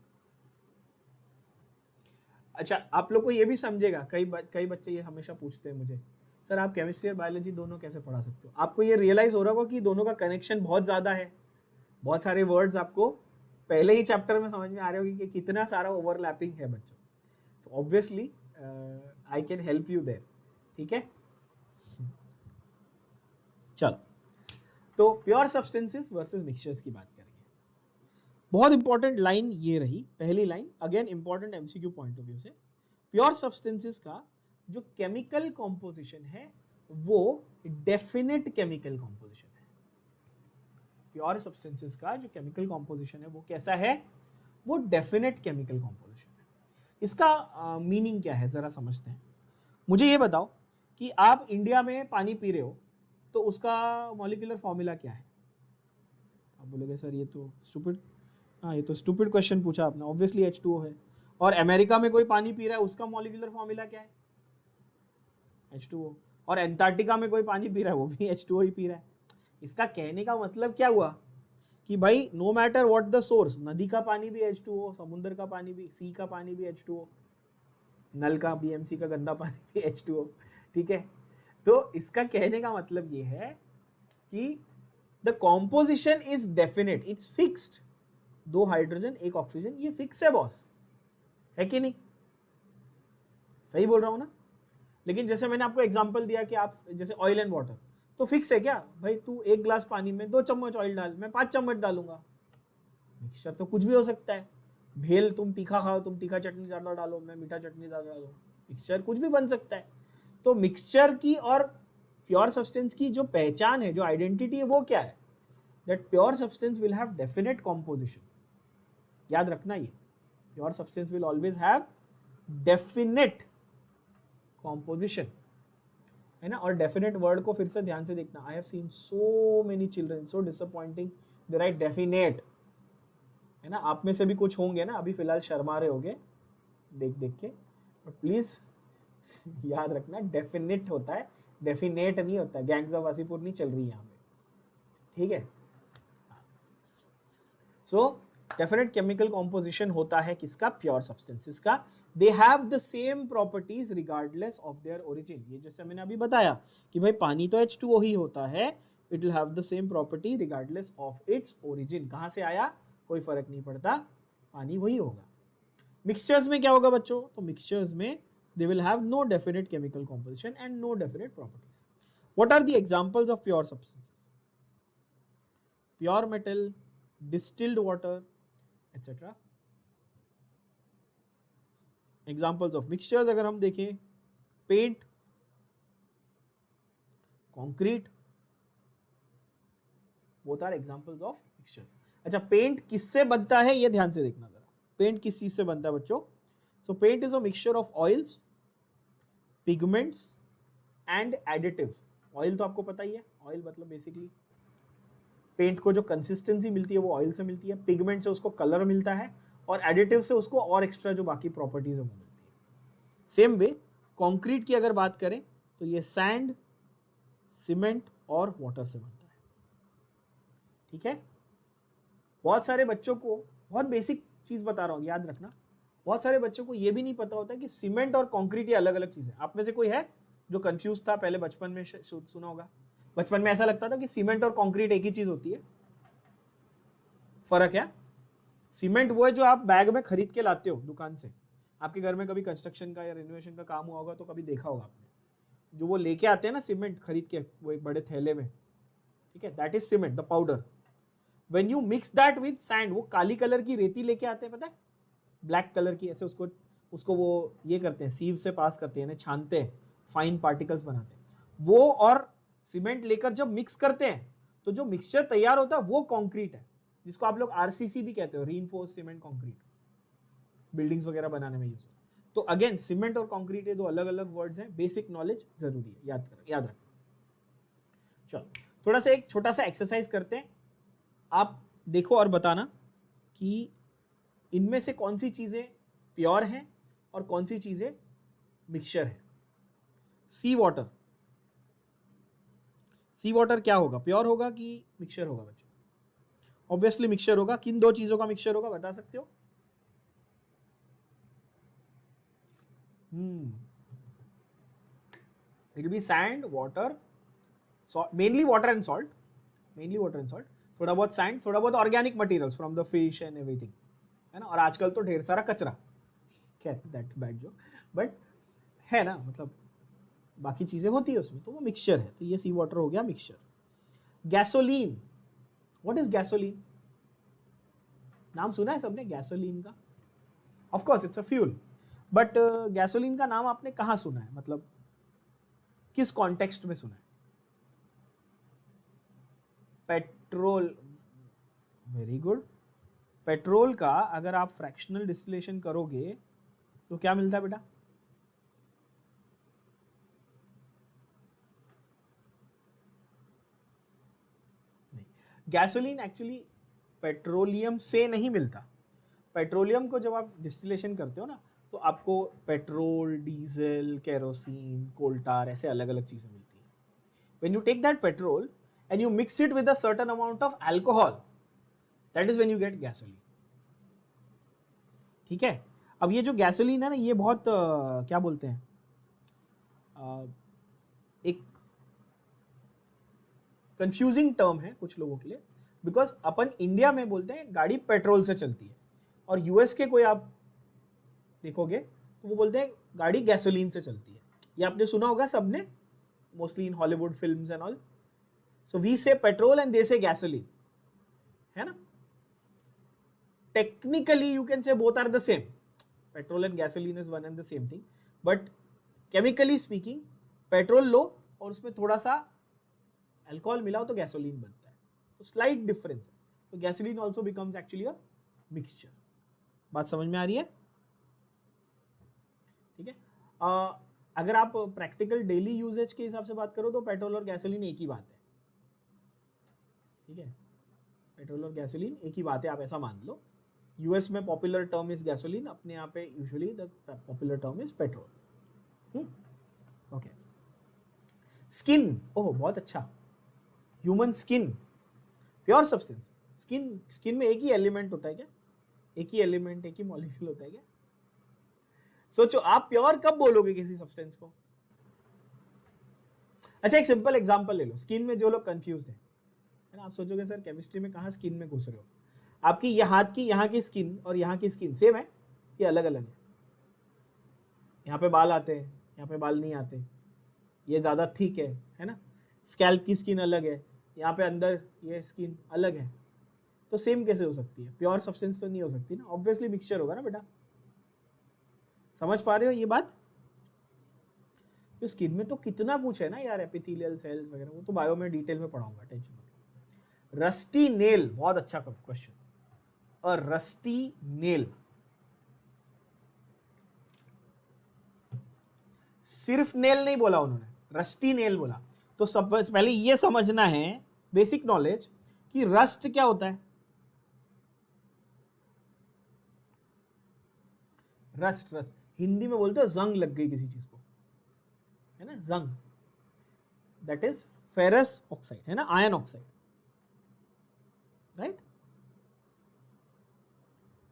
अच्छा आप लोग को ये भी समझेगा, कई बच्चे ये हमेशा पूछते हैं मुझे, सर आप केमिस्ट्री और बायोलॉजी दोनों कैसे पढ़ा सकते हो। आपको ये रियलाइज हो रहा होगा कि दोनों का कनेक्शन बहुत ज़्यादा है, बहुत सारे वर्ड्स आपको पहले ही चैप्टर में समझ में आ रहे होगी कि कितना सारा ओवरलैपिंग है बच्चों। तो obviously I can help you there, ठीक है। चलो, तो प्योर सब्सटेंसेस वर्सेस मिक्सचर्स की बात करेंगे। बहुत इंपॉर्टेंट लाइन ये रही पहली line, again important MCQ point of view से। प्योर सब्सटेंसेस का जो केमिकल कॉम्पोजिशन है वो डेफिनेट केमिकल कॉम्पोजिशन है। प्योर सब्सटेंसेस का जो केमिकल कॉम्पोजिशन है वो कैसा है, वो डेफिनेट केमिकल कॉम्पोजिशन है। इसका मीनिंग क्या है जरा समझते हैं। मुझे ये बताओ कि आप इंडिया में पानी पी रहे हो तो उसका मॉलिक्यूलर फॉर्मूला क्या है। आप बोलोगे सर ये तो स्टूपिड, हाँ ये तो स्टूपिड क्वेश्चन पूछा आपने, ऑब्वियसली H2O है। और अमेरिका में कोई पानी पी रहा है उसका मॉलिक्यूलर फॉर्मूला क्या है, H2O। और एंटार्क्टिका में कोई पानी पी रहा है वो भी H2O ही पी रहा है। इसका कहने का मतलब क्या हुआ कि भाई no matter what the source, नदी का पानी भी H2O, समुद्र का पानी भी, सी का पानी भी H2O, नल का BMC का गंदा पानी भी H2O, ठीक है। तो इसका कहने का मतलब ये है कि the composition is definite, it's fixed. 2 hydrogen 1 oxygen, ये फिक्स है बॉस, है कि नहीं, सही बोल रहा हूं ना। लेकिन जैसे मैंने आपको एग्जांपल दिया कि आप जैसे ऑयल एंड वाटर तो फिक्स है क्या, भाई तू 1 ग्लास पानी में 2 चम्मच ऑयल डाल, मैं 5 चम्मच डालूंगा। मिक्सचर तो कुछ भी हो सकता है, भेल तुम तीखा खाओ, तुम तीखा चटनी ज़्यादा डालो, मैं मीठा चटनी ज़्यादा डालो, मिक्सचर कुछ भी बन सकता है। तो मिक्सचर की और प्योर सब्सटेंस की जो पहचान है, जो आइडेंटिटी है, वो क्या है, that pure substance will have definite composition. याद रखना ये, pure substance will always have definite composition, है ना। और डेफिनेट वर्ड को फिर से ध्यान से देखना, I have seen so many children so disappointing, they right definite, है ना। आप में से भी कुछ होंगे ना अभी फिलहाल शर्मा रहे होंगे देख देख के, बट प्लीज याद रखना डेफिनेट होता है, डेफिनेट नहीं होता है। गैंग्स ऑफ वासीपुर नहीं चल रही यहाँ पे, ठीक है। सो डेफिनेट केमिकल कॉम्पोजिशन होता है किसका, प्योर सब्सटेंसेस का। They have the same properties regardless of their origin. ये जैसे मैंने अभी बताया कि भाई पानी तो H2O ही होता है, it will have the same property regardless of its origin. कहाँ से आया कोई फर्क नहीं पड़ता, पानी वही होगा। मिक्सचर्स में क्या होगा बच्चों, तो मिक्सचर्स में they will have no definite chemical composition and no definite properties. What are the examples of pure substances? Pure metal, distilled water, etc. Examples of mixtures अगर हम देखें, paint, concrete, both are examples of mixtures. अच्छा paint किससे बनता है ये ध्यान से देखना जरा, पेंट किस चीज से बनता है बच्चों। So paint is a mixture of oils, pigments and additives. Oil तो आपको पता ही है, ऑयल मतलब बेसिकली पेंट को जो कंसिस्टेंसी मिलती है वो ऑयल से मिलती है, पिगमेंट से उसको कलर मिलता है, और एडिटिव से उसको और एक्स्ट्रा जो बाकी प्रॉपर्टीज है वो मिलती है। सेम वे कंक्रीट की अगर बात करें तो ये सैंड, सीमेंट और वाटर से बनता है, ठीक है। बहुत सारे बच्चों को, बहुत बेसिक चीज बता रहा हूँ याद रखना, बहुत सारे बच्चों को ये भी नहीं पता होता कि सीमेंट और कंक्रीट ये अलग अलग चीजें। आप में से कोई है जो कंफ्यूज था पहले, बचपन में सुना होगा, बचपन में ऐसा लगता था कि सीमेंट और कंक्रीट एक ही चीज होती है। फर्क है, सीमेंट वो है जो आप बैग में खरीद के लाते हो दुकान से, आपके घर में कभी कंस्ट्रक्शन का या रिनोवेशन का काम हुआ होगा तो कभी देखा होगा आपने, जो वो लेके आते हैं ना सीमेंट खरीद के, वो एक बड़े थैले में, ठीक है, that is cement, the powder. When you mix that with sand, वो काली कलर की रेती लेके आते हैं, पता है, ब्लैक कलर की, ऐसे उसको उसको वो ये करते हैं, सीव से पास करते हैं, छानते हैं, फाइन पार्टिकल्स बनाते हैं. वो और सीमेंट लेकर जब मिक्स करते हैं तो जो मिक्सचर तैयार होता है वो कंक्रीट है, जिसको आप लोग आरसीसी भी कहते हो, रीइंफोर्स्ड सीमेंट कंक्रीट, बिल्डिंग्स वगैरह बनाने में यूज. तो अगेन सीमेंट और कंक्रीट ये दो अलग अलग वर्ड्स हैं, बेसिक नॉलेज जरूरी है, याद करो, याद रखो. चलो थोड़ा सा एक छोटा सा एक्सरसाइज करते हैं, आप देखो और बताना कि इनमें से कौन सी चीजें प्योर हैं और कौन सी चीजें मिक्सचर है. सी वाटर, सी वाटर क्या होगा, प्योर होगा कि मिक्सचर होगा बच्चों? ऑब्वियसली मिक्सचर होगा. किन दो चीजों का मिक्सचर होगा बता सकते हो? It will be sand, water, mainly water and salt, mainly water and salt, थोड़ा बहुत सैंड, थोड़ा बहुत organic materials from the fish and everything, है ना. और आजकल तो ढेर सारा कचरा, दैट बैड जो, बट है ना, मतलब बाकी चीजें होती है उसमें, तो वो मिक्सचर है. तो ये सी वाटर हो गया mixture. Gasoline, what is gasoline? नाम सुना है सबने गैसोलीन का? Of course it's a fuel, but gasoline का नाम आपने कहाँ सुना है, मतलब किस कॉन्टेक्स्ट में सुना है? Petrol, very good. पेट्रोल का अगर आप फ्रैक्शनल डिस्टिलेशन करोगे तो क्या मिलता है बेटा? नहीं, गैसोलीन एक्चुअली पेट्रोलियम से नहीं मिलता. पेट्रोलियम को जब आप डिस्टिलेशन करते हो ना, तो आपको पेट्रोल, डीजल, केरोसिन, कोल्टार, ऐसे अलग अलग चीजें मिलती हैं. When you take that petrol and you mix it with a certain amount of alcohol, that is when you get gasoline. ठीक है. अब ये जो गैसोलीन है ना, ये बहुत क्या बोलते हैं, एक कंफ्यूजिंग टर्म है कुछ लोगों के लिए, बिकॉज अपन इंडिया में बोलते हैं गाड़ी पेट्रोल से चलती है, और यूएस के कोई आप देखोगे तो वो बोलते हैं गाड़ी गैसोलीन से चलती है. ये आपने सुना होगा सबने, mostly in Hollywood films and all. So we say petrol and they say gasoline, है ना. Technically you can say both are the same, petrol and gasoline is one and the same thing, but chemically speaking petrol लो और उसमें थोड़ा सा alcohol मिलाओ तो gasoline बनता है. तो स्लाइट डिफरेंस है. तो gasoline also becomes actually a mixture. बात समझ में आ रही है? ठीक है. अगर आप प्रैक्टिकल डेली यूजेज के हिसाब से बात करो तो पेट्रोल और गैसोलीन एक ही बात है. ठीक है, पेट्रोल और गैसोलीन एक ही बात है, आप ऐसा मान लो. यूएस में पॉपुलर टर्म इज गैसोलीन, अपने यहाँ पे usually the popular term is petrol. Okay. Skin, oh बहुत अच्छा. Human skin pure substance. Skin, skin में एक ही एलिमेंट होता है क्या? एक ही एलिमेंट, एक ही मॉलिक्यूल होता है क्या? सोचो, आप प्योर कब बोलोगे किसी सब्सटेंस को? अच्छा एक सिंपल एग्जांपल ले लो. स्किन में जो लोग कंफ्यूज्ड है ना, आप सोचोगे सर केमिस्ट्री में कहाँ स्किन में घुस रहे हो. आपकी ये हाथ की यहाँ की स्किन और यहाँ की स्किन सेम है कि अलग अलग है? यहाँ पे बाल आते हैं, यहाँ पे बाल नहीं आते, ये ज़्यादा थिक है ना. स्कैल्प की स्किन अलग है, यहाँ पे अंदर ये स्किन अलग है. तो सेम कैसे हो सकती है? प्योर सब्सटेंस तो नहीं हो सकती ना, ऑब्वियसली मिक्सचर होगा ना बेटा. समझ पा रहे हो ये बात? तो स्किन में तो कितना कुछ है ना यार, एपिथेलियल सेल्स वगैरह, वो तो बायो में डिटेल में पढ़ाऊंगा, टेंशन मत. रस्टी नेल, बहुत अच्छा क्वेश्चन. अ रस्टी नेल, सिर्फ नेल नहीं बोला उन्होंने, रस्टी नेल बोला. तो सब पहले ये समझना है, बेसिक नॉलेज, कि रस्ट क्या होता है. रस्ट, रस्ट हिंदी में बोलते हो जंग लग गई किसी चीज को, है ना, जंग. दैट इज फेरस ऑक्साइड, है ना, आयन ऑक्साइड, राइट.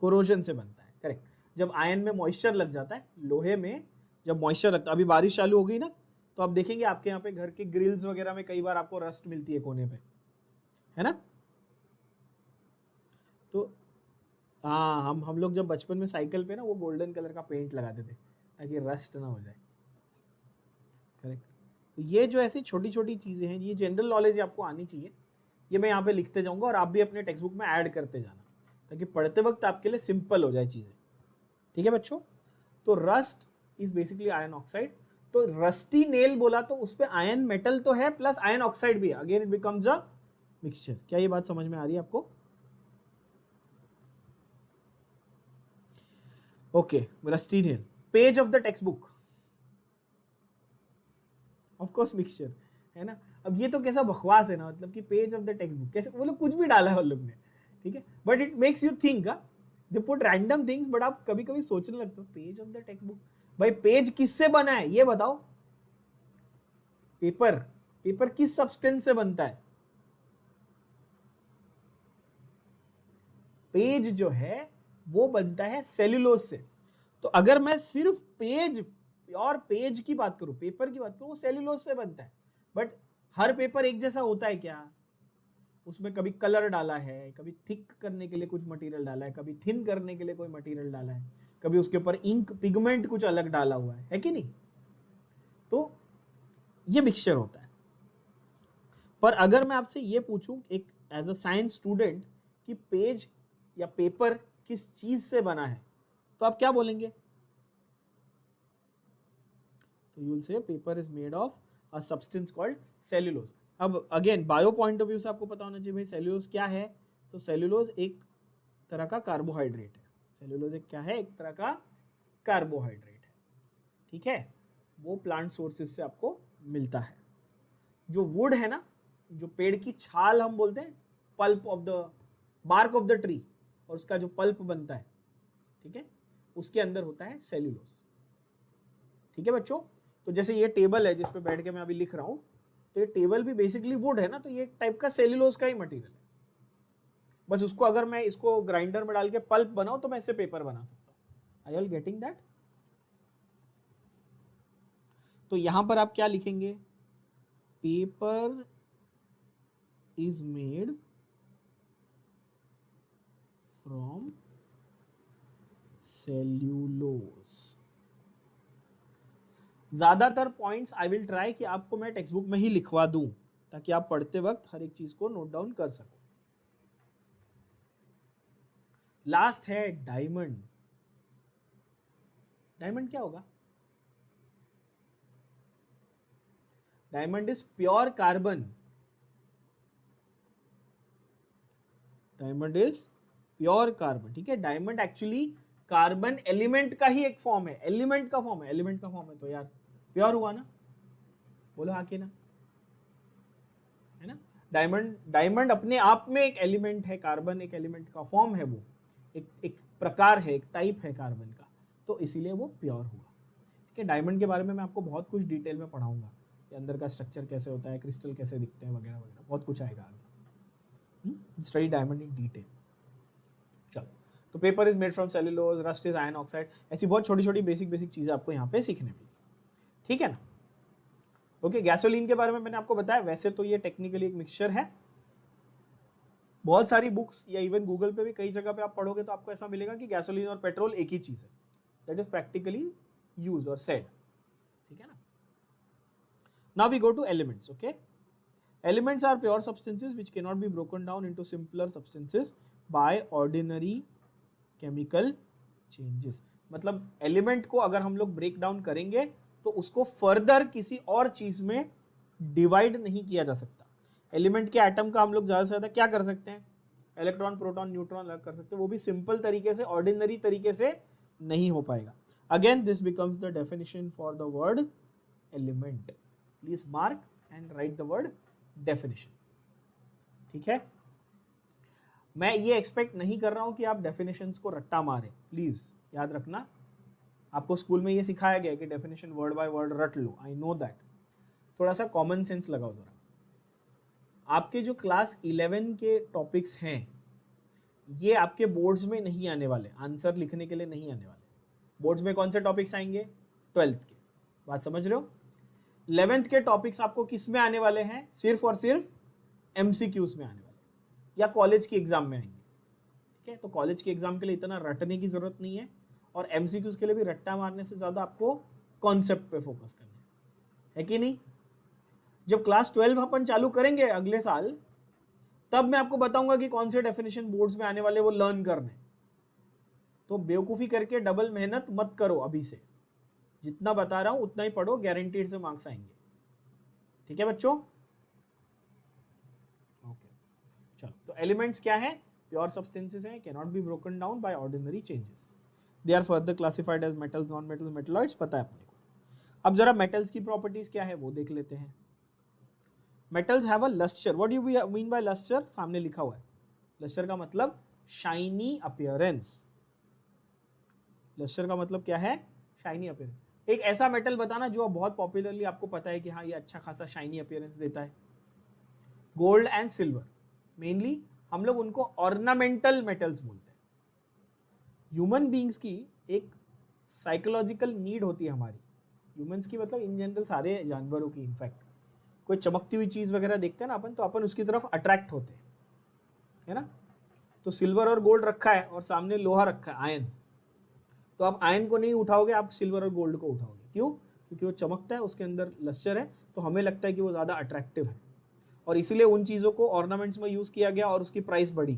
कोरोजन से बनता है, करेक्ट. जब आयन में मॉइस्चर लग जाता है, लोहे में जब मॉइस्चर लगता है, अभी बारिश चालू हो गई ना, तो आप देखेंगे आपके यहाँ पे घर के ग्रिल्स वगैरह में कई बार आपको रस्ट मिलती है कोने पे, है ना. तो हाँ, हम लोग जब बचपन में साइकिल पे ना वो गोल्डन कलर का पेंट लगाते थे ताकि रस्ट ना हो जाए, करेक्ट. तो ये जो ऐसी छोटी छोटी चीज़ें हैं, ये जनरल नॉलेज आपको आनी चाहिए, ये मैं यहाँ पे लिखते जाऊँगा और आप भी अपने टेक्स्ट बुक में ऐड करते जाना, ताकि पढ़ते वक्त आपके लिए सिंपल हो जाए चीज़ें। ठीक है बच्चों? तो rust is basically iron oxide. तो रस्टी नेल बोला तो उस पे आयरन मेटल तो है प्लस आयरन ऑक्साइड भी है, again it becomes a mixture. क्या ये बात समझ में आ रही है आपको? Okay, rusty nail, page of the text book, of course mixture है ना। अब ये तो कैसा बकवास है ना, मतलब कि page of the text book, कैसे वो लोग कुछ भी डाला है वो लोग ने, ठीक है, but it makes you think, they put random things, but आप कभी कभी सोचने लगते हो page of the text book, भाई पेज किससे बना है ये बताओ? पेपर, पेपर किस सब्सटेंस से बनता है? पेज जो है वो बनता है सेल्यूलोज से। तो अगर मैं सिर्फ पेज, प्योर पेज की बात करूं, पेपर की बात करूं, वो सेल्यूलोज से बनता है। बट हर पेपर एक जैसा होता है क्या? उसमें कभी कलर डाला है, कभी थिक करने के लिए कुछ मटेरियल डाला है, कभी थिन करने के लिए कोई मटेरियल डाला है, कभी उसके ऊपर इंक पिगमेंट कुछ अलग डाला हुआ है कि नहीं? तो ये मिक्सचर होता है। पर अगर मैं आपसे ये पूछूं एक एज अ साइंस स्टूडेंट कि पेज या पेपर किस चीज से बना है, तो आप क्या बोलेंगे? तो you will say paper is made of a substance called cellulose. अब again bio point of view से आपको पता होना चाहिए भाई सेल्यूलोज क्या है। तो सेल्यूलोज एक तरह का कार्बोहाइड्रेट है। सेल्यूलोज एक क्या है? एक तरह का कार्बोहाइड्रेट है, ठीक है। वो प्लांट सोर्सेज से आपको मिलता है। जो वुड है ना, जो पेड़ की छाल हम बोलते हैं, pulp of the bark of the tree, और उसका जो पल्प बनता है, ठीक है, उसके अंदर होता है सेल्यूलोज। ठीक है बच्चों? तो जैसे ये टेबल है जिस पे बैठ के मैं अभी लिख रहा हूं, तो ये टेबल भी बेसिकली वुड है ना, तो ये टाइप का सेल्यूलोज का ही मटेरियल है। बस उसको अगर मैं इसको ग्राइंडर में डाल के पल्प बनाऊं तो मैं इससे पेपर बना सकता हूं। Are you getting that? तो यहां पर आप क्या लिखेंगे? Paper is made from cellulose. ज्यादातर पॉइंट्स आई विल ट्राई कि आपको मैं टेक्स्ट बुक में ही लिखवा दूं, ताकि आप पढ़ते वक्त हर एक चीज को नोट डाउन कर सको। लास्ट है डायमंड। डायमंड क्या होगा? Diamond is pure carbon. Diamond is pure carbon, ठीक है। डायमंड एक्चुअली कार्बन एलिमेंट का ही एक फॉर्म है, एलिमेंट का फॉर्म है, एलिमेंट का फॉर्म है, तो यार प्योर हुआ ना? बोलो हाँ कि ना? है ना? डायमंड, डायमंड अपने आप में एक एलिमेंट है, कार्बन एक एलिमेंट का फॉर्म है, वो एक प्रकार है, एक टाइप है कार्बन का, तो इसीलिए वो प्योर हुआ। ठीक है। डायमंड के बारे में मैं आपको बहुत कुछ डिटेल में पढ़ाऊंगा कि अंदर का स्ट्रक्चर कैसे होता है, क्रिस्टल कैसे दिखते हैं, वगैरह वगैरह, बहुत कुछ आएगा आगे। Study diamond in detail. चलो, तो paper is made from cellulose, rust is iron oxide, ऐसी बहुत छोटी छोटी बेसिक बेसिक चीजें आपको यहाँ पे सीखने मिली। ठीक है ना? ओके, गैसोलीन के बारे में मैंने आपको बताया, वैसे तो ये टेक्निकली एक मिक्सचर है। बहुत सारी बुक्स या इवन गूगल पे भी कई जगह पे आप पढ़ोगे तो आपको ऐसा मिलेगा कि गैसोलीन और पेट्रोल एक ही चीज है, दैट इज प्रैक्टिकली यूज और सेड। ठीक है ना? Now we go to elements. Okay, elements are pure substances which can not be broken down into simpler substances by ordinary chemical changes. मतलब एलिमेंट को अगर हम लोग ब्रेक डाउन करेंगे तो उसको फर्दर किसी और चीज में डिवाइड नहीं किया जा सकता। एलिमेंट के एटम का हम लोग ज्यादा से ज्यादा क्या कर सकते हैं? इलेक्ट्रॉन, प्रोटॉन, न्यूट्रॉन अलग कर सकते हैं, वो भी सिंपल तरीके से, ऑर्डिनरी तरीके से नहीं हो पाएगा। Again this becomes the definition for the word element. Please mark and right the word definition. ठीक है? मैं ये एक्सपेक्ट नहीं कर रहा हूं कि आप डेफिनेशंस को रट्टा मारें, प्लीज याद रखना। आपको स्कूल में ये सिखाया गया कि डेफिनेशन वर्ड बाय वर्ड रट लो, आई नो दैट। थोड़ा सा कॉमन सेंस लगाओ जरा। आपके जो क्लास 11 के टॉपिक्स हैं ये आपके बोर्ड्स में नहीं आने वाले, आंसर लिखने के लिए नहीं आने वाले। बोर्ड्स में कौन से टॉपिक्स आएंगे? 12th के। बात समझ रहे हो? 11th के टॉपिक्स आपको किस में आने वाले हैं? सिर्फ और सिर्फ MCQs में आने वाले, या कॉलेज की एग्जाम में आएंगे। ठीक है? तो कॉलेज के एग्जाम के लिए इतना रटने की जरूरत नहीं है, और MCQs के लिए भी रट्टा मारने से ज्यादा आपको कॉन्सेप्ट पे फोकस करना है कि नहीं? जब क्लास 12 अपन चालू करेंगे अगले साल, तब मैं आपको बताऊंगा कि कौन से डेफिनेशन बोर्ड्स में आने वाले वो लर्न करने। तो बेवकूफी करके डबल मेहनत मत करो अभी से, जितना बता रहा हूं उतना ही पढ़ो, गारंटीड से मार्क्स आएंगे। ठीक है बच्चों? ओके चलो, तो एलिमेंट्स क्या है? प्योर सब्सटेंसेस है, can not be broken down by ordinary changes, they are further classified as metals, non metals, metalloids, पता है अपने को। अब जरा मेटल्स की प्रॉपर्टीज क्या है वो देख लेते हैं। Metals have a lustre. What do we mean by lustre? सामने लिखा हुआ है। लस्टर का मतलब शाइनी अपीयरेंस। लस्टर का मतलब क्या है? Shiny appearance. एक ऐसा मेटल बताना जो बहुत पॉपुलरली आपको पता है कि हाँ ये अच्छा खासा शाइनी अपीयरेंस देता है। गोल्ड एंड सिल्वर, मेनली हम लोग उनको ऑर्नामेंटल मेटल्स बोलते हैं। ह्यूमन बींग्स की एक साइकोलॉजिकल नीड होती है हमारी, ह्यूमंस की मतलब इन जनरल सारे जानवरों की, इनफैक्ट कोई चमकती हुई चीज वगैरह देखते हैं ना अपन, तो अपन उसकी तरफ अट्रैक्ट होते हैं, है ना? तो सिल्वर और गोल्ड रखा है और सामने लोहा रखा है, आयन, तो आप आयन को नहीं उठाओगे, आप सिल्वर और गोल्ड को उठाओगे। क्यों? क्योंकि वो चमकता है, उसके अंदर लस्टर है, तो हमें लगता है कि वो ज़्यादा अट्रैक्टिव है, और इसीलिए उन चीज़ों को ऑर्नामेंट्स में यूज़ किया गया और उसकी प्राइस बढ़ी।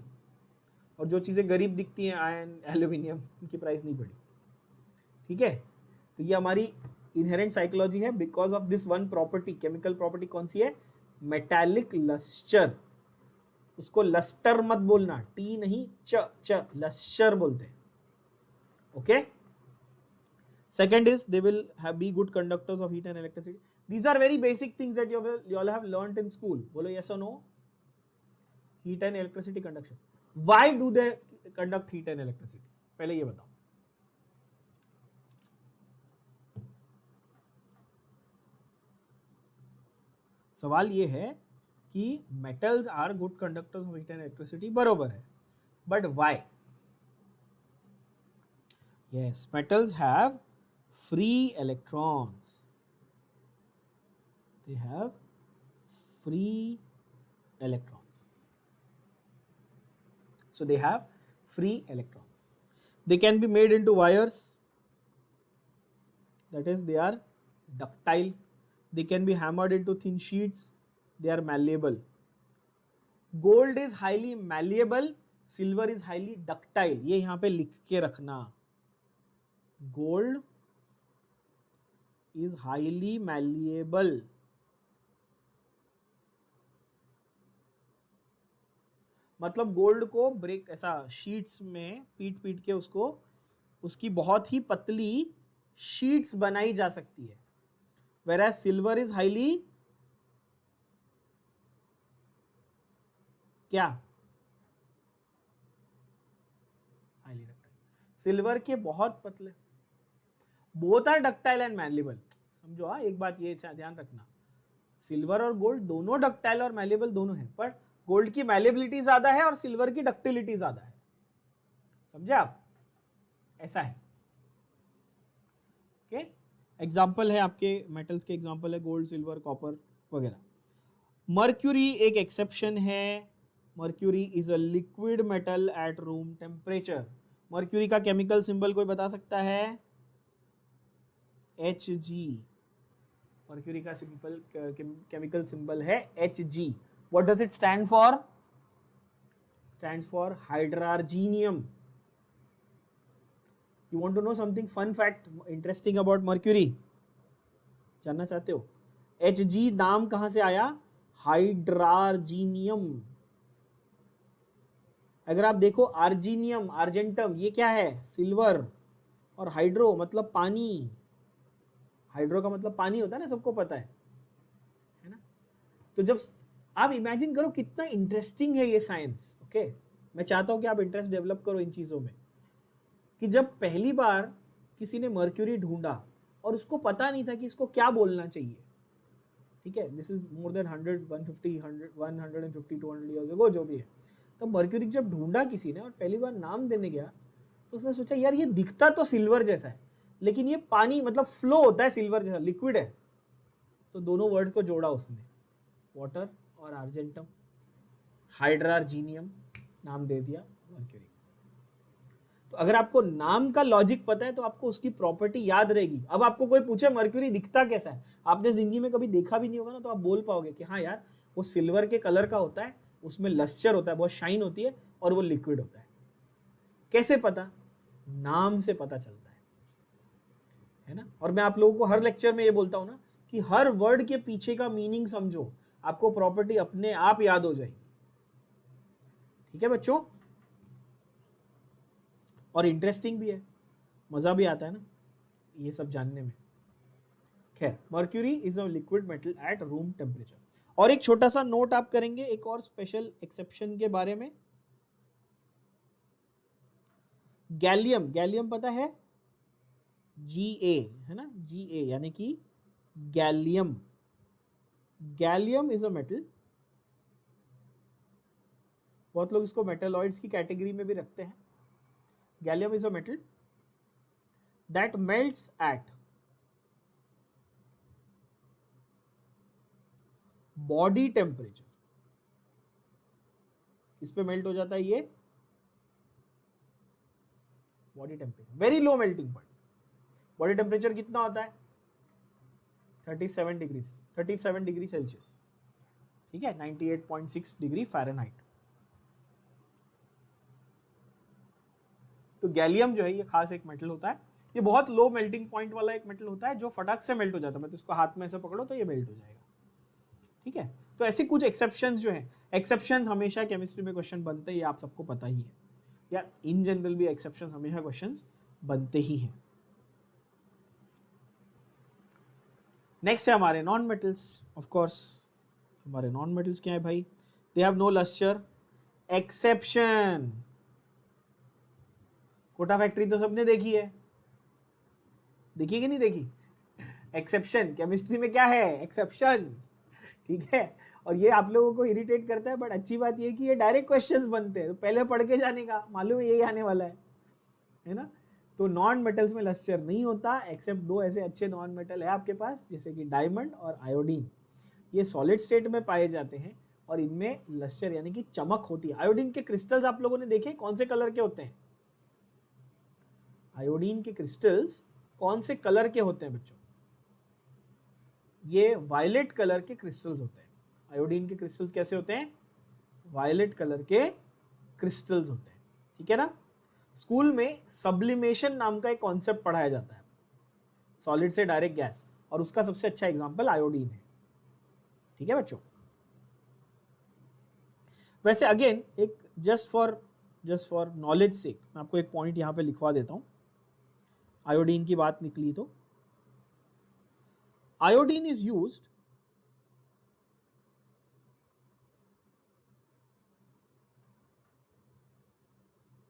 और जो चीज़ें गरीब दिखती हैं, आयन, एल्यूमिनियम, उनकी प्राइस नहीं बढ़ी। ठीक है? तो ये हमारी इनहेरेंट साइकोलॉजी है। Because of this one property, chemical property कौन सी है? Metallic lustre. उसको लस्टर मत बोलना, टी नहीं, च लस्टर बोलते हैं। Okay? Second is they will be good conductors of heat and electricity. These are very basic things that you all have learnt in school. Bolo yes or no? Heat and electricity conduction. Why do they conduct heat and electricity? पहले ये बताओ। सवाल ये है कि metals are good conductors of heat and electricity, बरोबर है, but why? Yes, metals have free electrons. They have free electrons. So they have free electrons. They can be made into wires, that is they are ductile. They can be hammered into thin sheets, they are malleable. Gold is highly malleable, silver is highly ductile. ये यहाँ पे लिख के रखना, gold is highly malleable. मतलब gold को break ऐसा sheets में पीट पीट के उसको, उसकी बहुत ही पतली शीट्स बनाई जा सकती है। whereas सिल्वर इज हाईली क्या? Highly ductile. सिल्वर के बहुत पतले, both are ductile and malleable. समझो हाँ, एक बात ये ध्यान रखना, सिल्वर और गोल्ड दोनों डक्टाइल और मैलेबल दोनों है, पर गोल्ड की मैलेबिलिटी ज्यादा है और सिल्वर की डक्टिलिटी ज्यादा है। समझे आप? ऐसा है। ओके? एग्जाम्पल है आपके मेटल्स के, एग्जाम्पल है गोल्ड, सिल्वर, कॉपर वगैरह। मर्क्यूरी एक एक्सेप्शन है। Mercury is a liquid metal at room temperature. Mercury का केमिकल सिंबल कोई बता सकता है? Hg। मर्क्यूरी का सिंपल केमिकल सिंबल है Hg। What does it stand for? Stands for hydrargyrum. You want to know something fun fact interesting about mercury? जानना चाहते हो? Hg नाम कहां से आया? हाइड्रार्जीनियम। अगर आप देखो आर्जीनियम, आर्जेंटम, ये क्या है? सिल्वर। और हाइड्रो मतलब पानी, हाइड्रो का मतलब पानी होता है ना, सबको पता है ना? तो जब आप इमेजिन करो कितना इंटरेस्टिंग है ये साइंस। ओके, मैं चाहता हूं कि आप इंटरेस्ट डेवलप करो इन चीजों में, कि जब पहली बार किसी ने मर्क्यूरी ढूंढा और उसको पता नहीं था कि इसको क्या बोलना चाहिए, ठीक है, this is more than 100, 150, 150, 200 years ago, जो भी है। तो मर्क्यूरी जब ढूंढा किसी ने और पहली बार नाम देने गया, तो उसने सोचा यार ये दिखता तो सिल्वर जैसा है, लेकिन ये पानी मतलब फ्लो होता है सिल्वर जैसा, लिक्विड है। तो दोनों वर्ड्स को जोड़ा उसने, वाटर और आर्जेंटम, हाइड्रार्जीनियम नाम दे दिया मर्क्यूरी। तो अगर आपको नाम का लॉजिक पता है तो आपको उसकी प्रॉपर्टी याद रहेगी। अब आपको कोई पूछे मर्क्यूरी दिखता कैसा है, आपने जिंदगी में कभी देखा भी नहीं होगा ना, तो आप बोल पाओगे कि हाँ यार वो सिल्वर के कलर का होता है, उसमें लस्चर होता है, बहुत शाइन होती है और वो लिक्विड होता है। कैसे पता? नाम से पता चलता है ना। और मैं आप लोगों को हर लेक्चर में ये बोलता हूं ना कि हर वर्ड के पीछे का मीनिंग समझो, आपको प्रॉपर्टी अपने आप याद हो जाएगी। ठीक है बच्चों, और इंटरेस्टिंग भी है, मजा भी आता है ना ये सब जानने में। खैर, mercury is a liquid metal at room temperature. और एक छोटा सा नोट आप करेंगे एक और स्पेशल एक्सेप्शन के बारे में। गैलियम, गैलियम पता है, Ga है ना, Ga यानी कि gallium. Gallium is a metal, बहुत लोग इसको मेटलॉइड्स की कैटेगरी में भी रखते हैं। Gallium is a metal that melts at body temperature. किस पे मेल्ट हो जाता है ये? Body temperature, very low melting point. Body temperature कितना होता है? 37 डिग्री सेल्सियस, ठीक है, 98.6 डिग्री फ़ारेनहाइट। तो गैलियम जो है ये खास एक मेटल होता है, ये बहुत लो मेल्टिंग पॉइंट वाला एक मेटल होता है जो फटाक से मेल्ट हो जाता है, मतलब इसको हाथ में ऐसे पकड़ो तो ये मेल्ट हो जाएगा। ठीक है, तो ऐसे कुछ एक्सेप्शंस जो हैं, एक्सेप्शंस हमेशा केमिस्ट्री में क्वेश्चन बनते ही, आप सबको पता ही है, या इन जनरल भी एक्सेप्शंस हमेशा क्वेश्चंस बनते ही हैं। नेक्स्ट है हमारे नॉन मेटल्स। ऑफ कोर्स हमारे नॉन मेटल्स क्या है भाई? They have no lustre exception. Kota factory तो सबने देखी है, देखी कि नहीं देखी? एक्सेप्शन केमिस्ट्री में क्या है? एक्सेप्शन। ठीक है, और ये आप लोगों को इरिटेट करता है, बट अच्छी बात ये कि ये डायरेक्ट क्वेश्चंस बनते हैं, तो पहले पढ़ के जाने का, मालूम है यही आने वाला है ना। तो नॉन मेटल्स में लस्टर नहीं होता, एक्सेप्ट दो ऐसे अच्छे नॉन मेटल है आपके पास, जैसे कि डायमंड और आयोडीन। ये सॉलिड स्टेट में पाए जाते हैं और इनमें लस्टर यानी कि चमक होती है। आयोडीन के क्रिस्टल्स आप लोगों ने देखे कौन से कलर के होते हैं? आयोडीन के क्रिस्टल्स कौन से कलर के होते हैं बच्चों? ये वायलेट कलर के क्रिस्टल्स होते हैं। आयोडीन के क्रिस्टल्स कैसे होते हैं? वायलेट कलर के क्रिस्टल्स होते हैं। ठीक है ना। स्कूल में सब्लिमेशन नाम का एक कॉन्सेप्ट पढ़ाया जाता है, सॉलिड से डायरेक्ट गैस, और उसका सबसे अच्छा एग्जांपल आयोडीन है। ठीक है बच्चों। वैसे अगेन एक जस्ट फॉर नॉलेज सेक मैं आपको एक पॉइंट यहां पे लिखवा देता हूं। आयोडीन की बात निकली तो iodine is used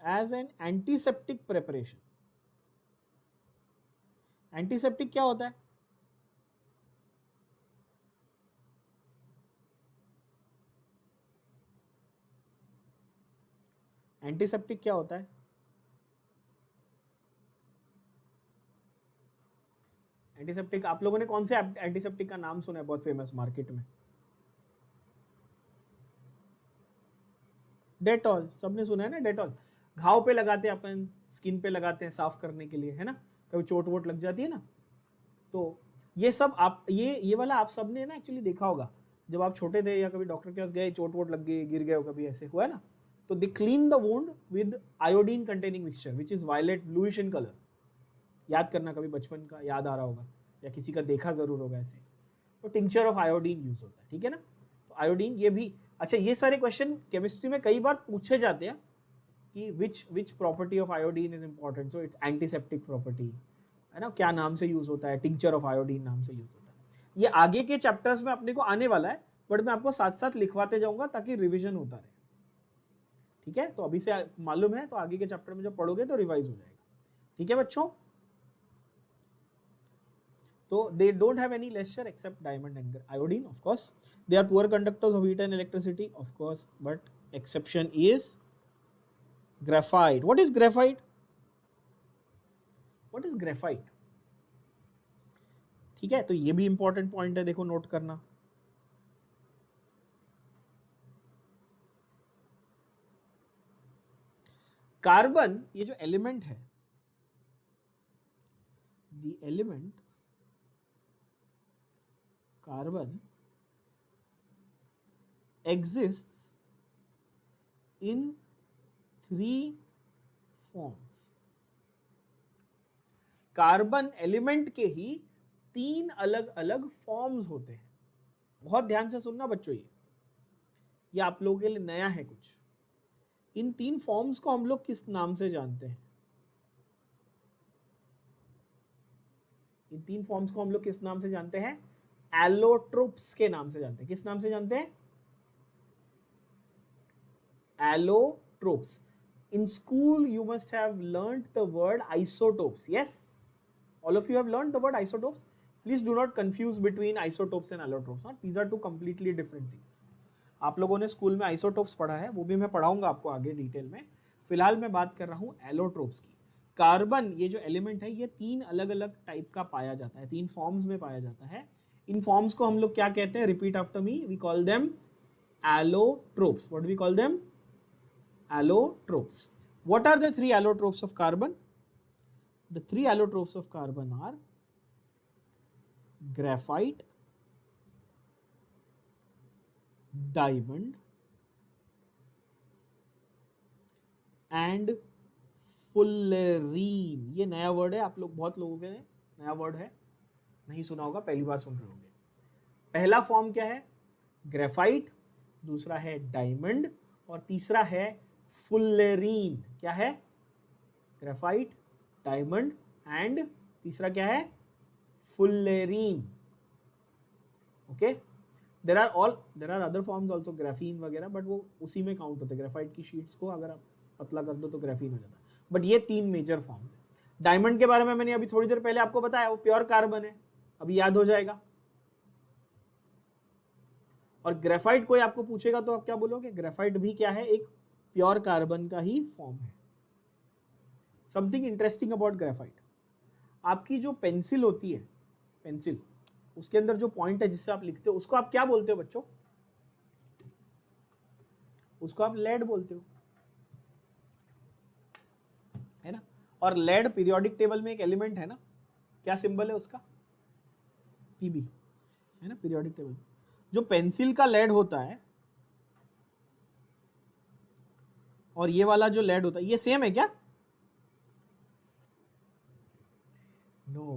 as an antiseptic preparation. Antiseptic क्या होता है? एंटीसेप्टिक क्या होता है? एंटीसेप्टिक आप लोगों ने कौन से एंटीसेप्टिक का नाम सुना है बहुत फेमस मार्केट में? डेटॉल, सबने सुना है ना डेटॉल। घाव पे लगाते हैं अपन, स्किन पे लगाते हैं साफ करने के लिए, है ना, कभी चोट वोट लग जाती है ना। तो ये सब आप ये वाला आप सबने ना एक्चुअली देखा होगा, जब आप छोटे थे या कभी डॉक्टर के पास गए, चोट वोट लग गई, गिर गए हो, कभी ऐसे हुआ है ना, तो they clean the wound with iodine containing mixture which is violet bluish in colour. याद करना, कभी बचपन का याद आ रहा होगा या किसी का देखा जरूर होगा ऐसे, तो टिंक्चर ऑफ आयोडीन यूज होता है। ठीक है ना। तो आयोडीन ये भी अच्छा, ये सारे क्वेश्चन केमिस्ट्री में कई बार पूछे जाते हैं कि which property of iodine is important, so it's antiseptic property, है ना, क्या नाम से यूज होता है, टिंक्चर ऑफ आयोडीन नाम से यूज होता है। ये आगे के चैप्टर्स में अपने को आने वाला है, बट मैं आपको साथ साथ लिखवाते जाऊंगा ताकि रिविजन होता रहे। ठीक है, तो अभी से मालूम है तो आगे के चैप्टर में जब पढ़ोगे तो रिवाइज हो जाएगा। ठीक है बच्चों। तो they don't have any luster except diamond and iodine, of course. They are poor conductors of heat and electricity, of course, but exception is graphite. What is graphite? What is graphite? ठीक है, तो ये भी important point है, देखो note करना। Carbon ये जो एलिमेंट है, the element carbon exists in 3 forms. Carbon element के ही 3 अलग अलग फॉर्म्स होते हैं। बहुत ध्यान से सुनना बच्चों, ये आप लोगों के लिए नया है कुछ। इन 3 फॉर्म्स को हम लोग किस नाम से जानते हैं? इन 3 फॉर्म्स को हम लोग किस नाम से जानते हैं? एलोट्रोप्स के नाम से जानते हैं। किस नाम से जानते हैं? Allotropes. In school, you must have learnt the word isotopes. Yes? All of you have learned the word isotopes. Please do not confuse between isotopes and allotropes. These are two completely different things. आप लोगों ने school में isotopes पढ़ा है, वो भी मैं पढ़ाऊंगा आपको आगे डिटेल में। फिलहाल मैं बात कर रहा हूँ allotropes की। कार्बन ये जो एलिमेंट है, ये 3 अलग अलग टाइप का पाया जाता है, 3 फॉर्म्स में पाया जाता है। इन फॉर्म्स को हम लोग क्या कहते हैं? Repeat after me. We call them allotropes. What do we call them? Allotropes. What are the 3 allotropes of carbon? The 3 allotropes of carbon are graphite, diamond and fullerene. ये नया वर्ड है, आप लोग बहुत लोगों के नया वर्ड है, नहीं सुना होगा, पहली बार सुन रहे होंगे। पहला फॉर्म क्या है? ग्रेफाइट, दूसरा है डायमंड और तीसरा है फुल्लेरीन। क्या है? ग्रेफाइट, डायमंड एंड तीसरा क्या है? Fullerene. Okay, there are other forms also, graphene वगैरह, बट वो उसी में काउंट होते हैं। ग्रेफाइट की शीट्स को अगर आप पतला कर दो तो ग्राफीन हो जाता है, बट ये 3 मेजर फॉर्म्स है। डायमंड के बारे में मैंने अभी थोड़ी देर पहले आपको बताया, वो प्योर कार्बन है, अभी याद हो जाएगा। और ग्रेफाइट कोई आपको पूछेगा तो आप क्या बोलोगे? ग्रेफाइट भी क्या है? एक प्योर कार्बन का ही फॉर्म है। समथिंग इंटरेस्टिंग अबाउट ग्रेफाइट, आपकी जो पेंसिल होती है, पेंसिल, उसके अंदर जो पॉइंट है जिससे आप लिखते हो, उसको आप क्या बोलते हो बच्चों? उसको आप लेड बोलते हो, है ना? और लेड पीरियोडिक टेबल में एक एलिमेंट है ना, क्या सिंबल है उसका? पीबी, है ना, पीरियोडिक टेबल। जो पेंसिल का लेड होता है और ये वाला जो लेड होता है, ये सेम है क्या? नो।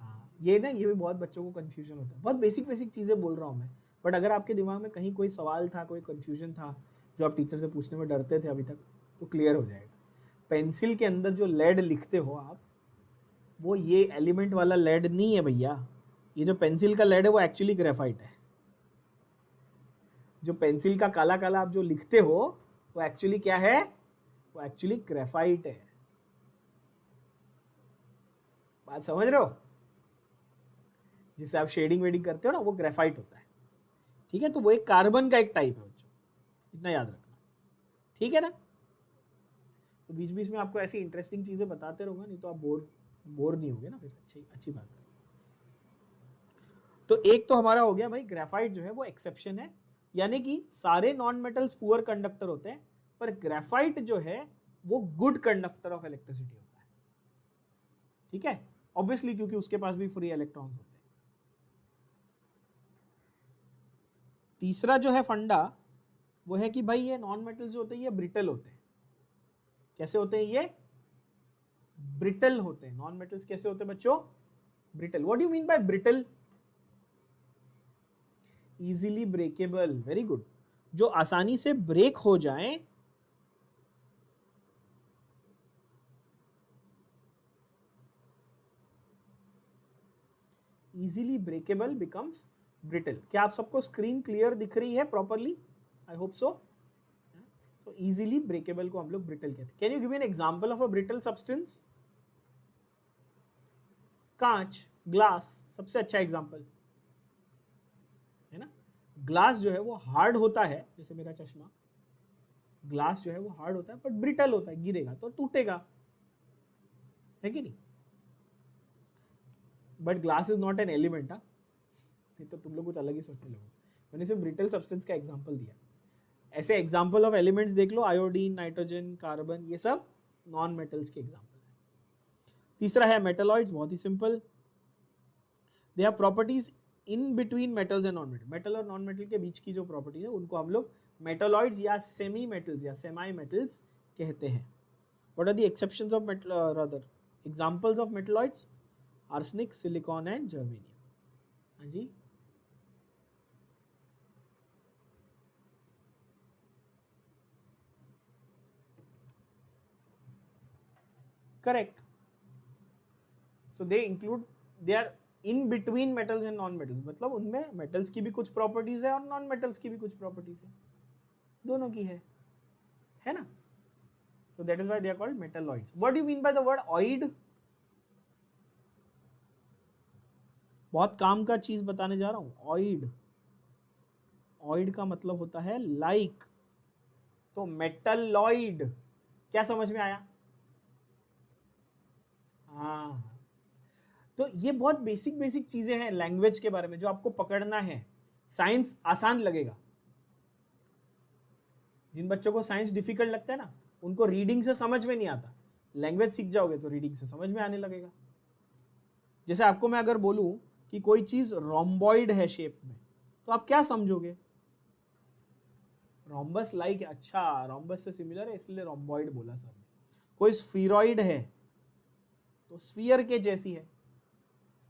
हाँ, ये ना, ये भी बहुत बच्चों को कंफ्यूजन होता है। बहुत बेसिक बेसिक चीजें बोल रहा हूँ मैं, बट अगर आपके दिमाग में कहीं कोई सवाल था, कोई कंफ्यूजन था जो आप टीचर से पूछने में डरते थे अभी तक, तो क्लियर हो जाएगा। पेंसिल के अंदर जो लेड लिखते हो आप, वो ये एलिमेंट वाला लेड नहीं है भैया। ये जो पेंसिल का लेड है वो एक्चुअली ग्रेफाइट है। जो पेंसिल का काला काला आप जो लिखते हो वो एक्चुअली क्या है? वो एक्चुअली ग्रेफाइट है। बात समझ रहे हो? जिसे आप शेडिंग वेडिंग करते हो ना, वो ग्रेफाइट होता है। ठीक है, तो वो एक कार्बन का एक टाइप है बच्चों, इतना याद रखना। ठीक है ना? तो बीच बीच में आपको ऐसी इंटरेस्टिंग चीजें बताते रहूंगा, नहीं तो आप बोर नहीं होगे ना फिर। अच्छी बात है। तो एक तो हमारा हो गया भाई, ग्रेफाइट जो है वो एक्सेप्शन है, यानी कि सारे नॉन मेटल्स पुअर कंडक्टर होते हैं, पर ग्रेफाइट जो है वो गुड कंडक्टर ऑफ इलेक्ट्रिसिटी होता है। ठीक है, ऑब्वियसली, क्योंकि उसके पास भी फ्री इलेक्ट्रॉन्स होते हैं। तीसरा जो है फंडा, वो है कि भाई ये नॉन मेटल्स जो होते हैं ये ब्रिटल होते हैं। कैसे होते हैं? ये ब्रिटल होते हैं। नॉन मेटल्स कैसे होते हैं बच्चों? Brittle. What do you mean by brittle? Easily breakable. Very good. जो आसानी से ब्रेक हो जाए, इजीली ब्रेकेबल बिकम्स ब्रिटल। क्या आप सबको स्क्रीन क्लियर दिख रही है properly? I hope so. So easily breakable को हम लोग ब्रिटल कहते हैं। Can you give me an example of a brittle substance? कांच, ग्लास सबसे अच्छा एग्जांपल है ना। ग्लास जो है वो हार्ड होता है, जैसे मेरा चश्मा, ग्लास जो है वो हार्ड होता है बट ब्रिटल होता है, गिरेगा तो टूटेगा, है कि नहीं? But glass is not an element. नहीं तो तुम लोग कुछ अलग ही सोचने लगो। मैंने सिर्फ ब्रिटल सब्सटेंस का एग्जांपल दिया। ऐसे एग्जाम्पल ऑफ एलिमेंट्स देख लो, आयोडीन, नाइट्रोजन, कार्बन, ये सब नॉन मेटल्स के एग्जाम्पल है। तीसरा है मेटलॉइड्स, बहुत ही simple, they have properties in between metals and non metal, metal और नॉन मेटल के बीच की जो प्रॉपर्टी है उनको हम लोग मेटलॉइड्स या सेमी मेटल्स या सेमाई मेटल्स कहते हैं। What are the exceptions of metal, rather examples of metalloids? Arsenic, silicon and germanium. हाँ जी, correct. So they include, they are in between metals and non metals, मतलब उनमें मेटल्स की भी कुछ प्रॉपर्टीज है और नॉन मेटल्स की भी कुछ प्रॉपर्टीज है, दोनों की है ना? So that is why they are called metalloids. What do you mean by the word oid? बहुत काम का चीज बताने जा रहा हूं, ऑइड। ऑइड का मतलब होता है लाइक, तो मेटलॉइड, क्या समझ में आया? हाँ, तो ये बहुत बेसिक बेसिक चीजें हैं लैंग्वेज के बारे में जो आपको पकड़ना है। साइंस आसान लगेगा, जिन बच्चों को साइंस डिफिकल्ट लगता है ना, उनको रीडिंग से समझ में नहीं आता, लैंग्वेज सीख जाओगे तो रीडिंग से समझ में आने लगेगा। जैसे आपको मैं अगर बोलूं कि कोई चीज रोम्बॉइड है शेप में, तो आप क्या समझोगे? रोम्बस लाइक, अच्छा रोम्बस से सिमिलर है इसलिए रोम्बॉइड बोला सर। कोई स्फीरॉइड है तो स्फीयर के जैसी है,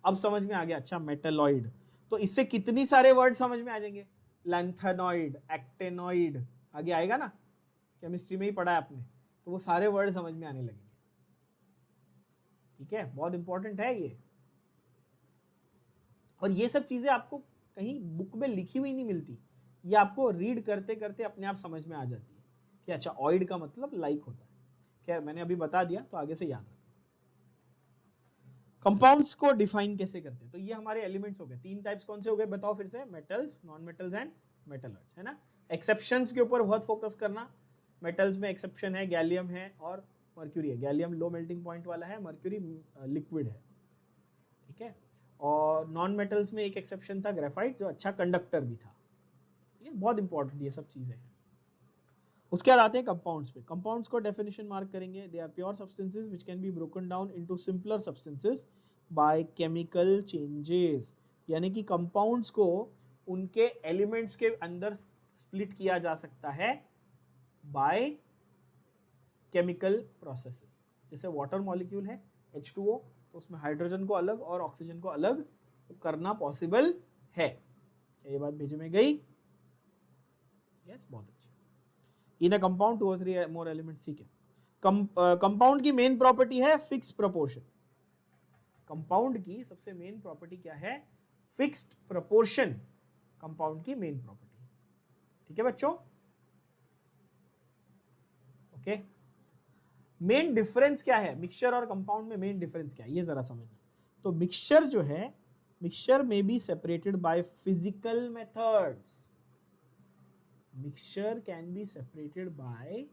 अब समझ में आ गया। अच्छा मेटलॉइड, तो इससे कितनी सारे वर्ड समझ में आ जाएंगे, लैंथेनॉइड, एक्टेनॉइड, आगे आएगा ना, केमिस्ट्री में ही पढ़ा है आपने, तो वो सारे वर्ड समझ में आने लगेंगे। ठीक है, बहुत इंपॉर्टेंट है ये। और ये सब चीजें आपको कहीं बुक में लिखी हुई नहीं मिलती, ये आपको रीड करते करते अपने आप समझ में आ जाती है कि अच्छा ऑइड का मतलब लाइक होता है। खैर मैंने अभी बता दिया तो आगे से याद रखो। कंपाउंड्स को डिफाइन कैसे करते हैं? तो ये हमारे एलिमेंट्स हो गए, तीन टाइप्स कौन से हो गए बताओ फिर से? Metals, non metals and metalloids, है ना? एक्सेप्शंस के ऊपर बहुत फोकस करना। मेटल्स में एक्सेप्शन है, गैलियम है और मर्क्यूरी है। गैलियम लो मेल्टिंग पॉइंट वाला है, मर्क्यूरी लिक्विड है, ठीक है। और नॉन मेटल्स में एक एक्सेप्शन था, ग्रेफाइट, जो अच्छा कंडक्टर भी था। ठीक है, बहुत इंपॉर्टेंट ये सब चीजें हैं। उसके बाद आते हैं कंपाउंड्स पे। कंपाउंड्स को डेफिनेशन मार्क करेंगे, they are pure substances which can be broken down into simpler substances by chemical changes. यानी कि कंपाउंड्स को उनके एलिमेंट्स के अंदर स्प्लिट किया जा सकता है बाय केमिकल प्रोसेसेस। जैसे वाटर मॉलिक्यूल है H2O, तो उसमें हाइड्रोजन को अलग और ऑक्सीजन को अलग करना पॉसिबल है। क्या ये बात भेजे में गई? यस, बहुत अच्छी। इन अ कंपाउंड 2 और 3 मोर एलिमेंट्स, ठीक है। कंपाउंड की मेन प्रॉपर्टी है फिक्स प्रोपोर्शन। कंपाउंड की सबसे मेन प्रॉपर्टी क्या है? फिक्स्ड प्रोपोर्शन कंपाउंड की मेन प्रॉपर्टी। ठीक है बच्चों, ओके। मेन डिफरेंस क्या है मिक्सचर और कंपाउंड में? मेन डिफरेंस क्या है ये जरा समझना। तो मिक्सचर जो है, मिक्सचर में be separated by physical methods. Mixture can be separated by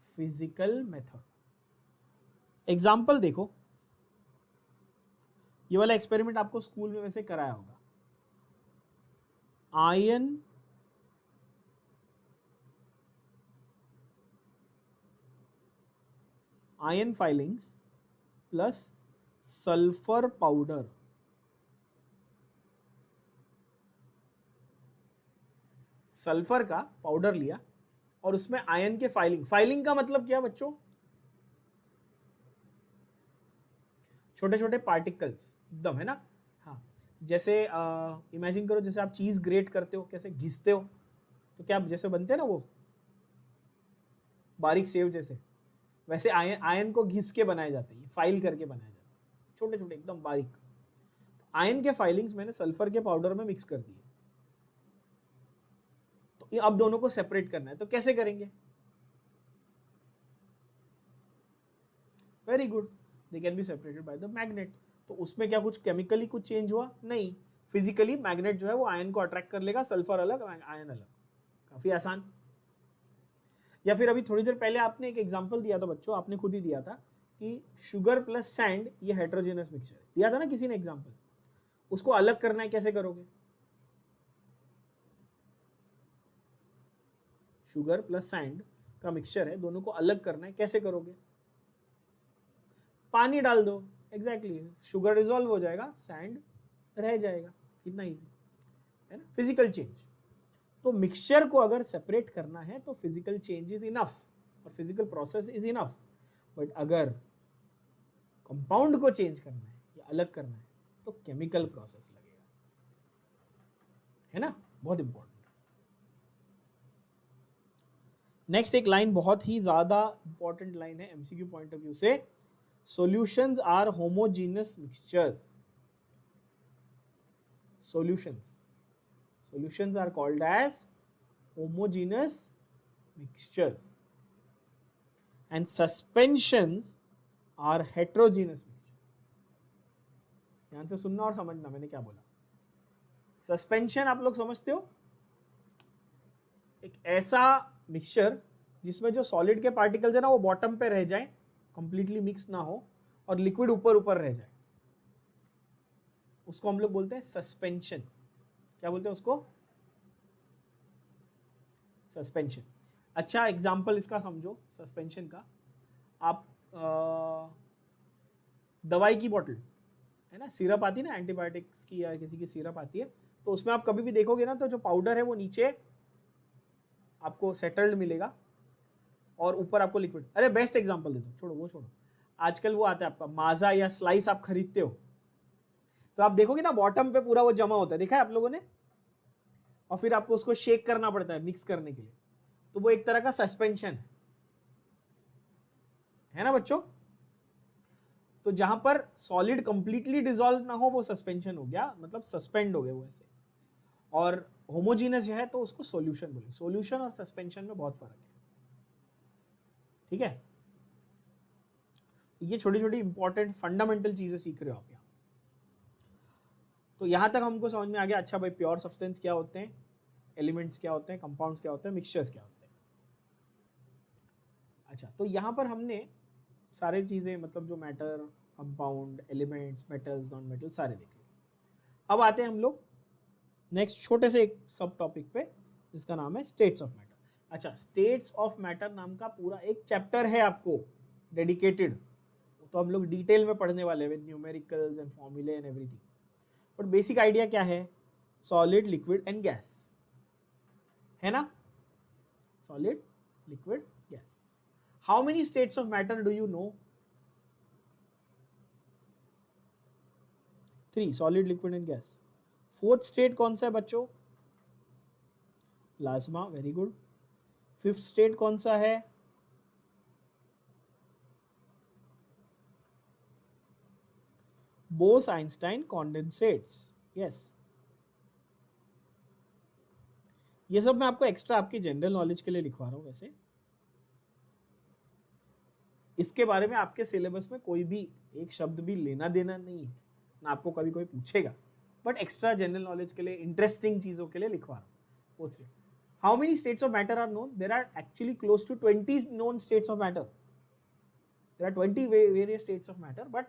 physical method. Example देखो, ये वाला एक्सपेरिमेंट आपको स्कूल में वैसे कराया होगा। Ion filings plus sulphur powder, sulphur का पाउडर लिया और उसमें आयन के फाइलिंग। फाइलिंग का मतलब क्या बच्चों? छोटे छोटे पार्टिकल्स एकदम, है ना? हाँ, जैसे इमेजिन करो जैसे आप चीज ग्रेट करते हो, कैसे घिसते हो, तो क्या जैसे बनते हैं ना वो बारीक सेव जैसे, वैसे आयन आयन को घिस के बनाए जाते हैं, फाइल करके बनाए जाते हैं, छोटे छोटे एकदम बारीक। तो आयन के फाइलिंग्स मैंने सल्फर के पाउडर में मिक्स कर दिए, तो अब दोनों को सेपरेट करना है, तो कैसे करेंगे? Very good, they can be separated by the magnet. तो उसमें क्या कुछ केमिकली कुछ चेंज हुआ? नहीं, फिजिकली मैग्नेट जो है वो आयन को अट्रैक्ट कर लेगा, सल्फर अलग आयन अलग। काफी आसान। या फिर अभी थोड़ी देर पहले आपने एक एग्जांपल दिया था बच्चों, आपने खुद ही दिया था कि शुगर प्लस सैंड ये हेट्रोजेनस मिक्सचर है, दिया था ना किसी ने एग्जांपल। उसको अलग करना है, कैसे करोगे? शुगर प्लस सैंड का मिक्सचर है, दोनों को अलग करना है, कैसे करोगे? पानी डाल दो, एग्जैक्टली शुगर डिजोल्व हो जाएगा, सैंड रह जाएगा, कितना इजी है ना, फिजिकल चेंज। तो मिक्सचर को अगर सेपरेट करना है तो फिजिकल चेंज इज इनफ और physical process is enough, but अगर कंपाउंड को चेंज करना है या अलग करना है तो केमिकल प्रोसेस लगेगा, है ना, बहुत इंपॉर्टेंट। नेक्स्ट एक लाइन बहुत ही ज्यादा इंपॉर्टेंट लाइन है एमसीक्यू पॉइंट ऑफ व्यू से, solutions are homogeneous mixtures. solutions are called as homogeneous mixtures and suspensions are heterogeneous mixtures। ध्यान से सुनना और समझना मैंने क्या बोला। सस्पेंशन आप लोग समझते हो, एक ऐसा मिक्सचर जिसमें जो सॉलिड के पार्टिकल्स है ना वो बॉटम पे रह जाए, कंप्लीटली मिक्स ना हो, और लिक्विड ऊपर ऊपर रह जाए, उसको हम लोग बोलते हैं सस्पेंशन। क्या बोलते हैं उसको? सस्पेंशन। अच्छा एग्जाम्पल इसका समझो सस्पेंशन का, आप दवाई की बोतल है ना, सिरप आती है ना एंटीबायोटिक्स की या किसी की सिरप आती है, तो उसमें आप कभी भी देखोगे ना तो जो पाउडर है वो नीचे आपको सेटल्ड मिलेगा और ऊपर आपको लिक्विड। अरे बेस्ट एग्जांपल दे दो, छोड़ो वो छोड़ो, आजकल वो आता है आपका माजा या स्लाइस आप खरीदते हो तो आप देखोगे ना बॉटम पे पूरा वो जमा होता है, देखा है आप लोगों ने, और फिर आपको उसको शेक करना पड़ता है मिक्स करने के लिए, तो वो एक तरह का सस्पेंशन है ना बच्चों। तो जहां पर सॉलिड कंप्लीटली डिसॉल्व ना हो वो सस्पेंशन हो गया, मतलब सस्पेंड हो गए वो ऐसे। और होमोजीनस है तो उसको सॉल्यूशन बोले। सॉल्यूशन और सस्पेंशन में बहुत फर्क है, ठीक है। ये छोटी छोटी इंपॉर्टेंट फंडामेंटल चीजें सीख रहे हो आप यहाँ। तो यहां तक हमको समझ में आ गया, अच्छा भाई प्योर सब्सटेंस क्या होते हैं, एलिमेंट्स क्या होते हैं, कंपाउंड्स क्या होते हैं, मिक्सचर्स क्या होते हैं। अच्छा तो यहाँ पर हमने सारे चीजें मतलब जो matter, compound, elements, metals, non metal सारे देख लिए। अब आते हैं हम लोग नेक्स्ट छोटे से एक सब टॉपिक पे जिसका नाम है स्टेट्स ऑफ मैटर। अच्छा स्टेट्स ऑफ मैटर नाम का पूरा एक चैप्टर है आपको डेडिकेटेड, तो हम लोग डिटेल में पढ़ने वाले हैं विद न्यूमेरिकल्स एंड फॉर्मूले and everything. But basic idea क्या है, सॉलिड, लिक्विड एंड गैस, है ना, solid, liquid, gas. How many states of matter do you know? 3, solid, liquid and gas. Fourth state कौन सा है बच्चों? Plasma, very good. Fifth state कौन सा है? बोस-आइंस्टाइन कॉन्डेंसेट्स, यस। ये सब मैं आपको एक्स्ट्रा आपकी जनरल नॉलेज के लिए लिखवा रहा हूं, वैसे इसके बारे में आपके सिलेबस में कोई भी एक शब्द भी लेना देना नहीं है, ना आपको कभी कोई पूछेगा, बट एक्स्ट्रा जनरल नॉलेज के लिए, इंटरेस्टिंग चीजों के लिए लिखवा रहा हूँ। How many states of matter are known? There are actually close to 20 known states of matter. There are 20 various states of matter, but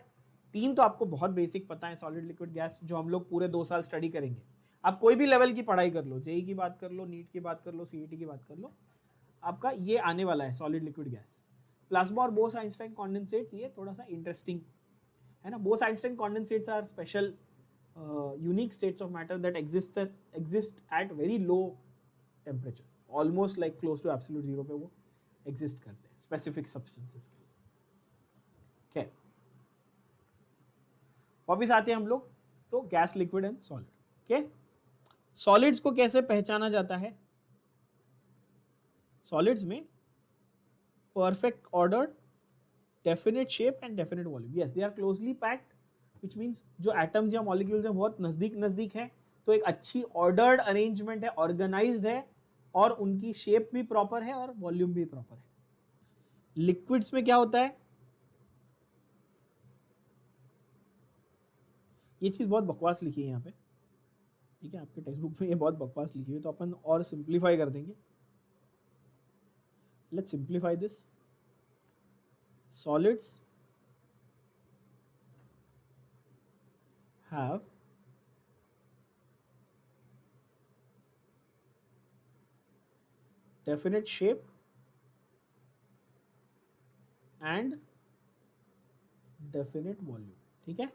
3 तो आपको बहुत बेसिक पता है, सॉलिड, लिक्विड, गैस, जो हम लोग पूरे 2 साल स्टडी करेंगे। आप कोई भी लेवल की पढ़ाई कर लो, जेई की बात कर लो, नीट की बात कर लो, सीईटी की बात कर लो, आपका ये आने वाला है सॉलिड, लिक्विड, गैस। प्लाज्मा और बोस-आइंस्टाइन कॉन्डेंसेट्स ये थोड़ा सा इंटरेस्टिंग है ना। Bose Einstein condensates are special unique states of matter that exist at very low temperatures, almost like close to absolute zero पे वो exist करते हैं specific substances के लिए। okay. वापिस आते हैं हम लोग तो gas, liquid and solid. Okay, solids को कैसे पहचाना जाता है? सॉलिड्स में perfect ordered, definite shape and definite volume. Yes, they are closely packed, which means जो एटम्स या मॉलिक्यूल्स हैं बहुत नजदीक नजदीक है, तो एक अच्छी ऑर्डर्ड अरेंजमेंट है, ऑर्गेनाइज्ड है, और उनकी शेप भी प्रॉपर है और वॉल्यूम भी प्रॉपर है। लिक्विड्स में क्या होता है? ये चीज बहुत बकवास लिखी है यहाँ पे, ठीक है, आपके टेक्स्ट बुक में ये बहुत बकवास लिखी हुई है, तो अपन और सिंप्लीफाई कर देंगे। Let's simplify this. Solids have definite shape and definite volume. ठीक है.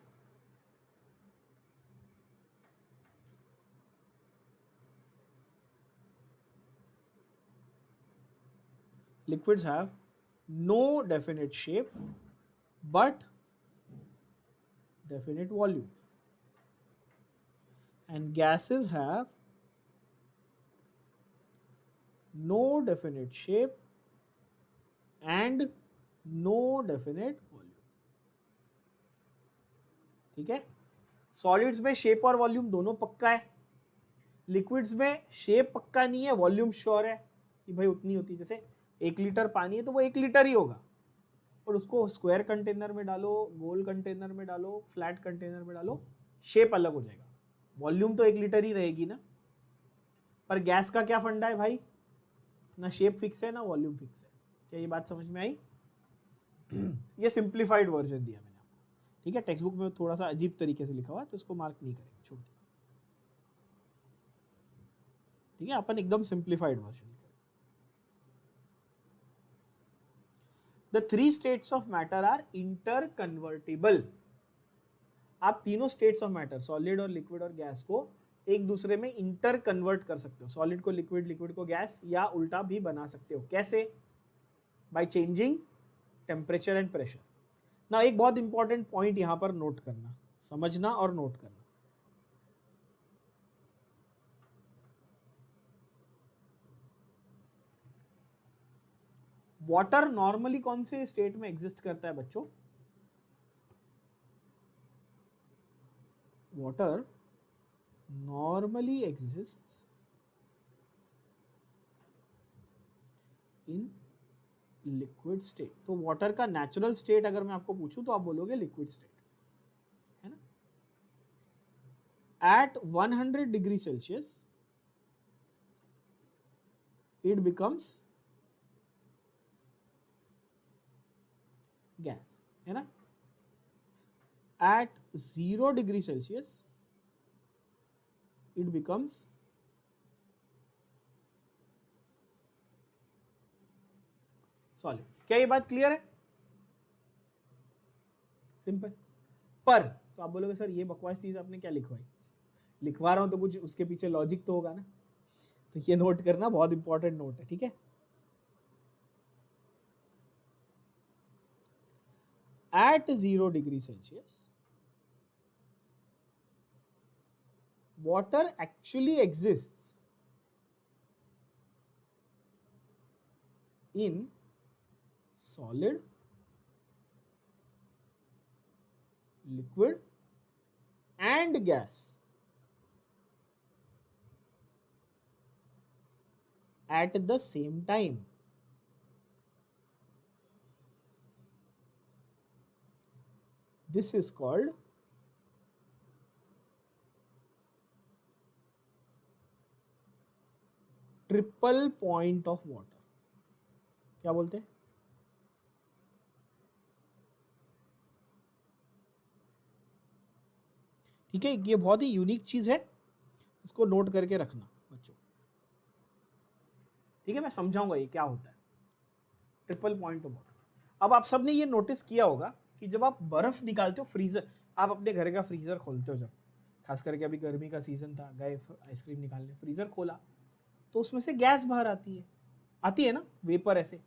Liquids have no definite shape but definite volume, and gases have no definite shape and no definite volume. ठीक है. सॉलिड्स में शेप और volume दोनों पक्का है. Liquids में शेप पक्का नहीं है, वॉल्यूम श्योर है कि भाई उतनी होती है. जैसे 1 लीटर पानी है तो वो 1 लीटर ही होगा, और उसको स्क्वायर कंटेनर में डालो, गोल कंटेनर में डालो, फ्लैट कंटेनर में डालो, शेप अलग हो जाएगा, वॉल्यूम तो 1 लीटर ही रहेगी ना. पर गैस का क्या फंडा है भाई, ना शेप फिक्स है ना वॉल्यूम फिक्स है. क्या ये बात समझ में आई? ये सिंप्लीफाइड वर्जन दिया मैंने आपको. ठीक है. टेक्स्ट बुक में थोड़ा सा अजीब तरीके से लिखा हुआ है तो उसको मार्क नहीं करेंगे, छोड़ दें. ठीक है. अपन एकदम simplified version. The 3 states of matter are interconvertible. आप तीनों states of matter, solid और liquid और gas को एक दूसरे में इंटर कन्वर्ट कर सकते हो. सॉलिड को लिक्विड, लिक्विड को गैस, या उल्टा भी बना सकते हो. कैसे? By changing temperature and pressure. ना एक बहुत इंपॉर्टेंट पॉइंट यहां पर नोट करना, समझना और नोट करना. वाटर नॉर्मली कौन से स्टेट में एग्जिस्ट करता है बच्चों? Water normally exists in liquid state. तो वाटर का नेचुरल स्टेट अगर मैं आपको पूछूं तो आप बोलोगे लिक्विड स्टेट, है ना. At 100 degree Celsius it becomes gas, है ना. At 0 degree Celsius it becomes solid. क्या ये बात क्लियर है? सिंपल. पर तो आप बोलोगे सर ये बकवास चीज आपने क्या लिखवाई. लिखवा रहा हूं तो कुछ उसके पीछे लॉजिक तो होगा ना. तो ये नोट करना, बहुत इंपॉर्टेंट नोट है. ठीक है. At 0 degree Celsius water actually exists in solid, liquid and gas at the same time. This is called triple point of water. क्या बोलते हैं? ठीक है. ये बहुत ही यूनिक चीज है, इसको नोट करके रखना बच्चों. ठीक है. मैं समझाऊंगा ये क्या होता है ट्रिपल पॉइंट ऑफ वाटर. अब आप सब ने ये नोटिस किया होगा कि जब आप बर्फ निकालते हो, फ्रीजर, आप अपने घर का फ्रीजर खोलते हो, जब खास करके अभी गर्मी का सीजन था, गए आइसक्रीम निकालने, फ्रीजर खोला तो उसमें से गैस बाहर आती है ना, वेपर ऐसे.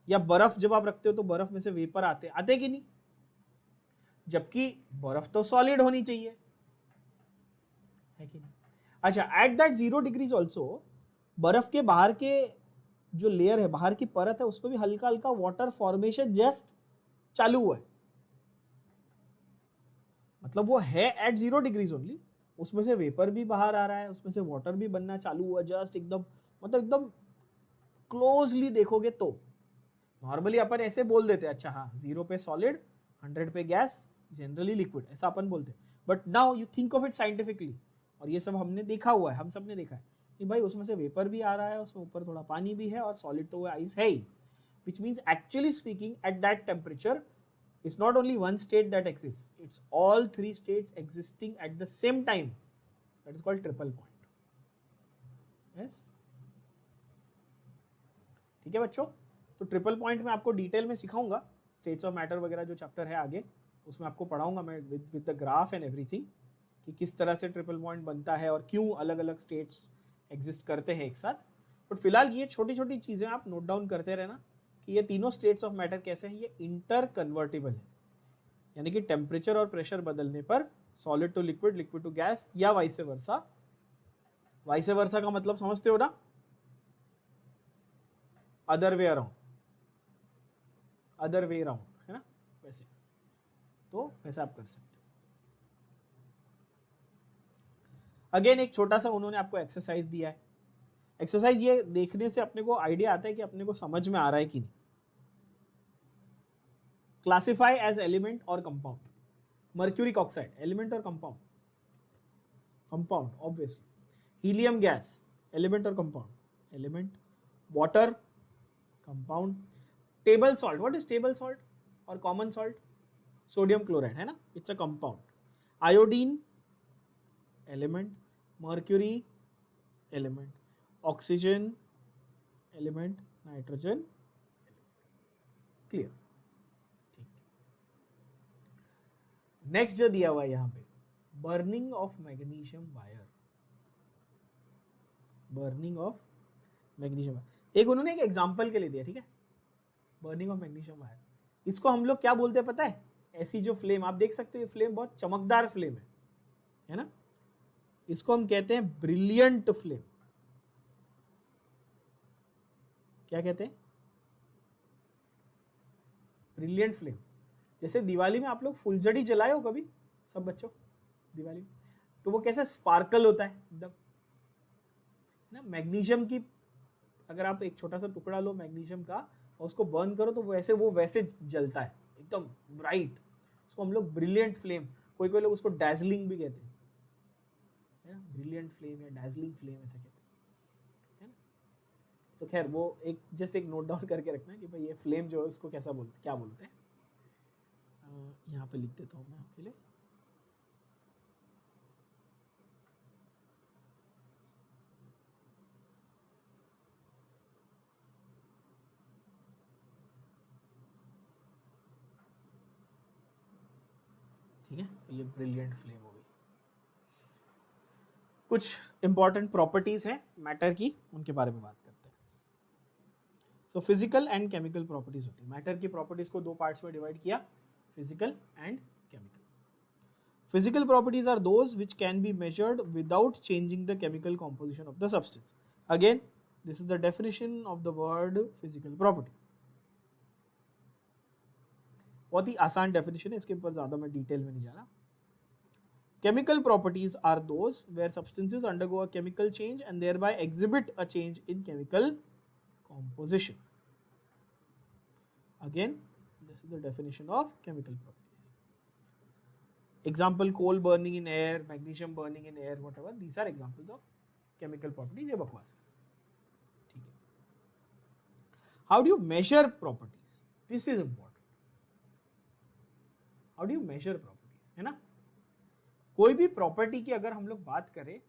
या बर्फ जब आप रखते हो तो बर्फ में से वेपर आते कि नहीं, जबकि बर्फ तो सॉलिड होनी चाहिए, है कि नहीं. अच्छा, एट दैट 0 डिग्रीज ऑल्सो बर्फ के बाहर के जो लेयर है, बाहर की परत है, उसमें भी हल्का हल्का वाटर फॉर्मेशन जस्ट चालू हुआ है. मतलब वो है एट 0 डिग्रीज ओनली, उसमें से वेपर भी बाहर आ रहा है, उसमें से वाटर भी बनना चालू हुआ जस्ट एकदम. मतलब एकदम क्लोजली देखोगे तो नॉर्मली अपन ऐसे बोल देते हैं, अच्छा हाँ 0 पे सॉलिड, 100 पे गैस, जनरली लिक्विड, ऐसा अपन बोलते हैं. But now you think of it scientifically, और ये सब हमने देखा हुआ है, हम सब ने देखा है कि भाई उसमें से वेपर भी आ रहा है, उसमें ऊपर थोड़ा पानी भी है, और सॉलिड तो वो आइस है ही. Which means actually speaking at that temperature it's not only one state that exists, it's all 3 states existing at the same time. That is called triple point. Yes. ठीक है बच्चों, तो ट्रिपल पॉइंट में आपको detail में सिखाऊंगा, states of matter वगैरह जो चैप्टर है आगे उसमें आपको पढ़ाऊंगा मैं with the graph and everything कि किस तरह से ट्रिपल पॉइंट बनता है और क्यों अलग अलग स्टेट्स एग्जिस्ट करते हैं एक साथ। बट फिलहाल ये छोटी छोटी चीज़ें आप नोट डाउन करते रहना कि ये तीनों स्टेट्स ऑफ मैटर कैसे हैं, ये इंटर कन्वर्टिबल है, यानी कि टेम्परेचर और प्रेशर बदलने पर solid to liquid, liquid to gas या वाइस वर्सा। वाइस वर्सा का मतलब समझते हो ना, other way around, other way around, है ना, वैसे तो वैसे आप कर सकते हो। अगेन एक छोटा सा उन्होंने आपको एक्सरसाइज दिया है। एक्सरसाइज ये देखने से अपने को आइडिया आता है कि अपने को समझ में आ रहा है कि नहीं। Classify as element or compound. Mercuric oxide element or compound? Compound obviously. Helium gas element or compound? Element. Water compound. Table salt, what is table salt or common salt? Sodium chloride, है ना, it's a compound. Iodine element, mercury element, oxygen element, nitrogen. Clear? ठीक। Next जो दिया हुआ है यहां पे, burning of magnesium wire, burning of magnesium wire, एक उन्होंने एक एग्जांपल के लिए दिया, ठीक है, बर्निंग ऑफ मैग्नीशियम वायर। इसको हम लोग क्या बोलते हैं पता है? ऐसी जो फ्लेम आप देख सकते हो, ये फ्लेम बहुत चमकदार फ्लेम है ना, इसको हम कहते हैं ब्रिलियंट फ्लेम। क्या कहते हैं? Brilliant flame. जैसे दिवाली में आप लोग फुलझड़ी जलाए हो कभी सब बच्चों दिवाली में, तो वो कैसे स्पार्कल होता है एकदम ना। मैग्नीशियम की अगर आप एक छोटा सा टुकड़ा लो मैग्नीशियम का और उसको बर्न करो तो वो वैसे जलता है एकदम ब्राइट। उसको हम लोग ब्रिलियंट फ्लेम, कोई कोई लोग उसको डैजलिंग भी कहते हैं, ब्रिलियंट फ्लेम या डैजलिंग फ्लेम ऐसे कहते हैं, है ना। तो खैर वो एक जस्ट एक नोट डाउन करके रखना कि भाई ये फ्लेम जो है उसको कैसा बोलते, क्या बोलते हैं। यहाँ पे लिख देता हूँ मैं आपके लिए। ठीक है, तो ये ब्रिलियंट फ्लेम हो गई। कुछ इंपॉर्टेंट प्रॉपर्टीज हैं मैटर की, उनके बारे में बात करते हैं। So physical and chemical properties होती है। मैटर की प्रॉपर्टीज को दो पार्ट्स में डिवाइड किया, physical and chemical. Physical properties are those which can be measured without changing the chemical composition of the substance. Again, this is the definition of the word physical property. बहुत ही आसान definition है, इसके ऊपर ज़्यादा मैं detail में नहीं जा रहा। Chemical properties are those where substances undergo a chemical change and thereby exhibit a change in chemical composition. Again, this is the definition of chemical properties. Example, coal burning in air, magnesium burning in air, whatever, these are examples of chemical properties. ये बकवास है, ठीक है। How do you measure properties? This is important. How do you measure properties, है ना। कोई भी property की अगर हम लोग बात करें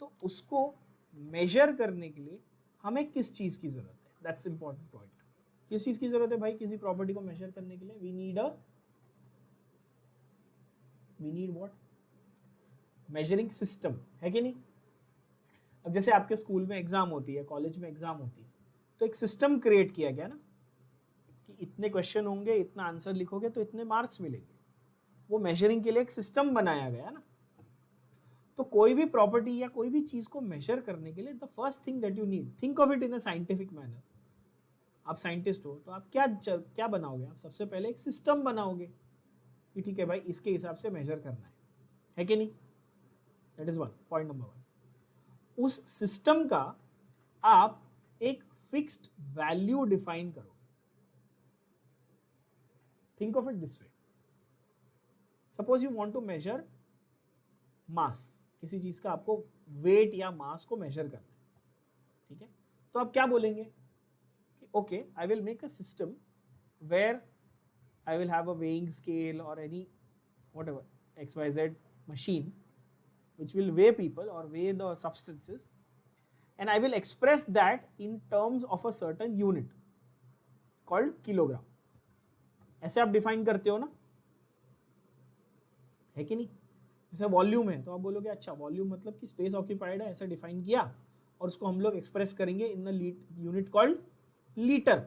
तो उसको मेजर करने के लिए हमें किस चीज की जरूरत है? That's important point. किस चीज की जरूरत है भाई किसी प्रॉपर्टी को मेजर करने के लिए? We need what? Measuring system, है कि नहीं। अब जैसे आपके स्कूल में एग्जाम होती है, कॉलेज में एग्जाम होती है, तो एक सिस्टम क्रिएट किया गया ना कि इतने क्वेश्चन होंगे, इतना आंसर लिखोगे तो इतने मार्क्स मिलेंगे। वो मेजरिंग के लिए एक सिस्टम बनाया गया ना। तो कोई भी प्रॉपर्टी या कोई भी चीज को मेजर करने के लिए the first thing that you need, think of it in a scientific manner. आप साइंटिस्ट हो तो आप क्या बनाओगे? आप सबसे पहले एक सिस्टम बनाओगे कि ठीक है भाई इसके हिसाब से मेजर करना है कि नहीं। That is one point number one. उस सिस्टम का आप एक फिक्स्ड वैल्यू डिफाइन करो। Think of it this way, suppose you want to measure mass, किसी चीज का आपको वेट या मास को मेजर करना है, ठीक है। तो आप क्या बोलेंगे कि okay I will make a system where I will have a weighing scale or any whatever XYZ machine which will weigh people or weigh the substances, and I will express that in terms of a certain unit called kilogram. ऐसे आप define करते हो ना, है कि नहीं? जैसे volume है तो आप बोलोगे अच्छा वॉल्यूम मतलब कि स्पेस ऑक्यूपाइड है, ऐसा डिफाइन किया और उसको हम लोग एक्सप्रेस करेंगे इन यूनिट कॉल्ड लीटर.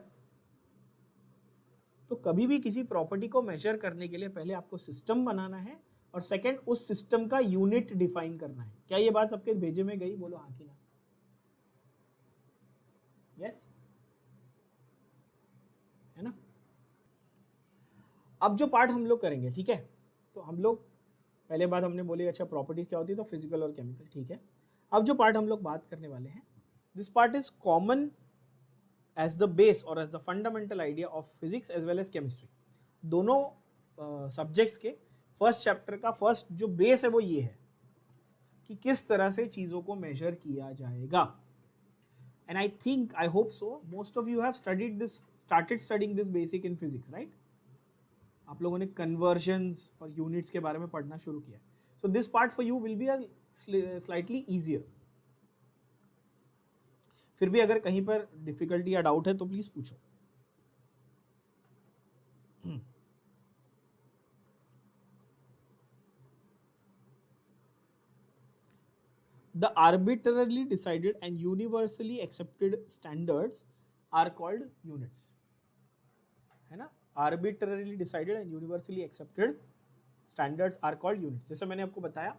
तो कभी भी किसी प्रॉपर्टी को मेजर करने के लिए पहले आपको सिस्टम बनाना है और सेकंड उस सिस्टम का यूनिट डिफाइन करना है. क्या ये बात सबके भेजे में गई? बोलो हाँ कि ना. यस, है ना? अब जो पार्ट हम लोग करेंगे, ठीक है, तो हम लोग पहले बात हमने बोली अच्छा प्रॉपर्टीज क्या होती है, तो फिजिकल और केमिकल, ठीक है. अब जो पार्ट हम लोग बात करने वाले हैं, this part is common as the base और as the fundamental idea of physics as well as chemistry. दोनों सब्जेक्ट्स के फर्स्ट चैप्टर का फर्स्ट जो बेस है वो ये है कि किस तरह से चीज़ों को मेजर किया जाएगा. And I think, I hope so, most of you have started studying this basic in physics, right? आप लोगों ने कन्वर्जन्स और यूनिट्स के बारे में पढ़ना शुरू किया. So this part for you will be a slightly easier. फिर भी अगर कहीं पर डिफिकल्टी या डाउट है तो प्लीज पूछो. The arbitrarily decided and universally accepted standards are called units. है ना? Arbitrarily decided and universally accepted standards are called units. जैसे मैंने आपको बताया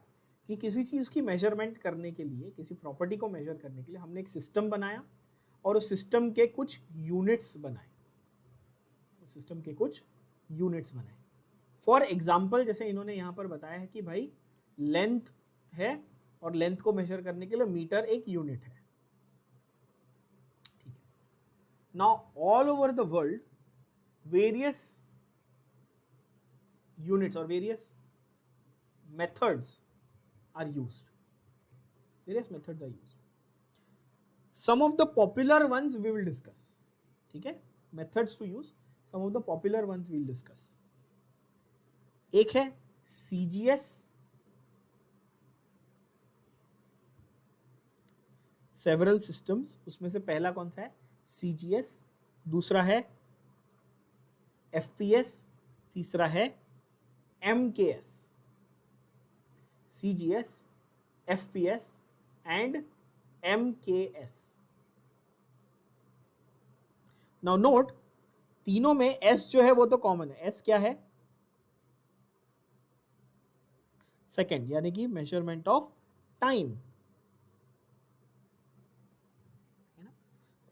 कि किसी चीज़ की मेजरमेंट करने के लिए, किसी प्रॉपर्टी को मेजर करने के लिए हमने एक सिस्टम बनाया और उस सिस्टम के कुछ यूनिट्स बनाए. उस सिस्टम के कुछ यूनिट्स बनाए. फॉर एग्जाम्पल जैसे इन्होंने यहाँ पर बताया है कि भाई लेंथ है और लेंथ को मेजर करने के लिए मीटर एक यूनिट है. ठीक है. Now all over the world various units और various methods are used. Various methods are used. Some of the popular ones we will discuss. ठीक है, methods to use. Some of the popular ones we will discuss. एक है CGS, several systems. उसमें से पहला कौन सा है? CGS. दूसरा है FPS. तीसरा है MKS. CGS, FPS and MKS. Now note, तीनों में S जो है वो तो कॉमन है. S क्या है? सेकेंड, यानी कि मेजरमेंट ऑफ टाइम.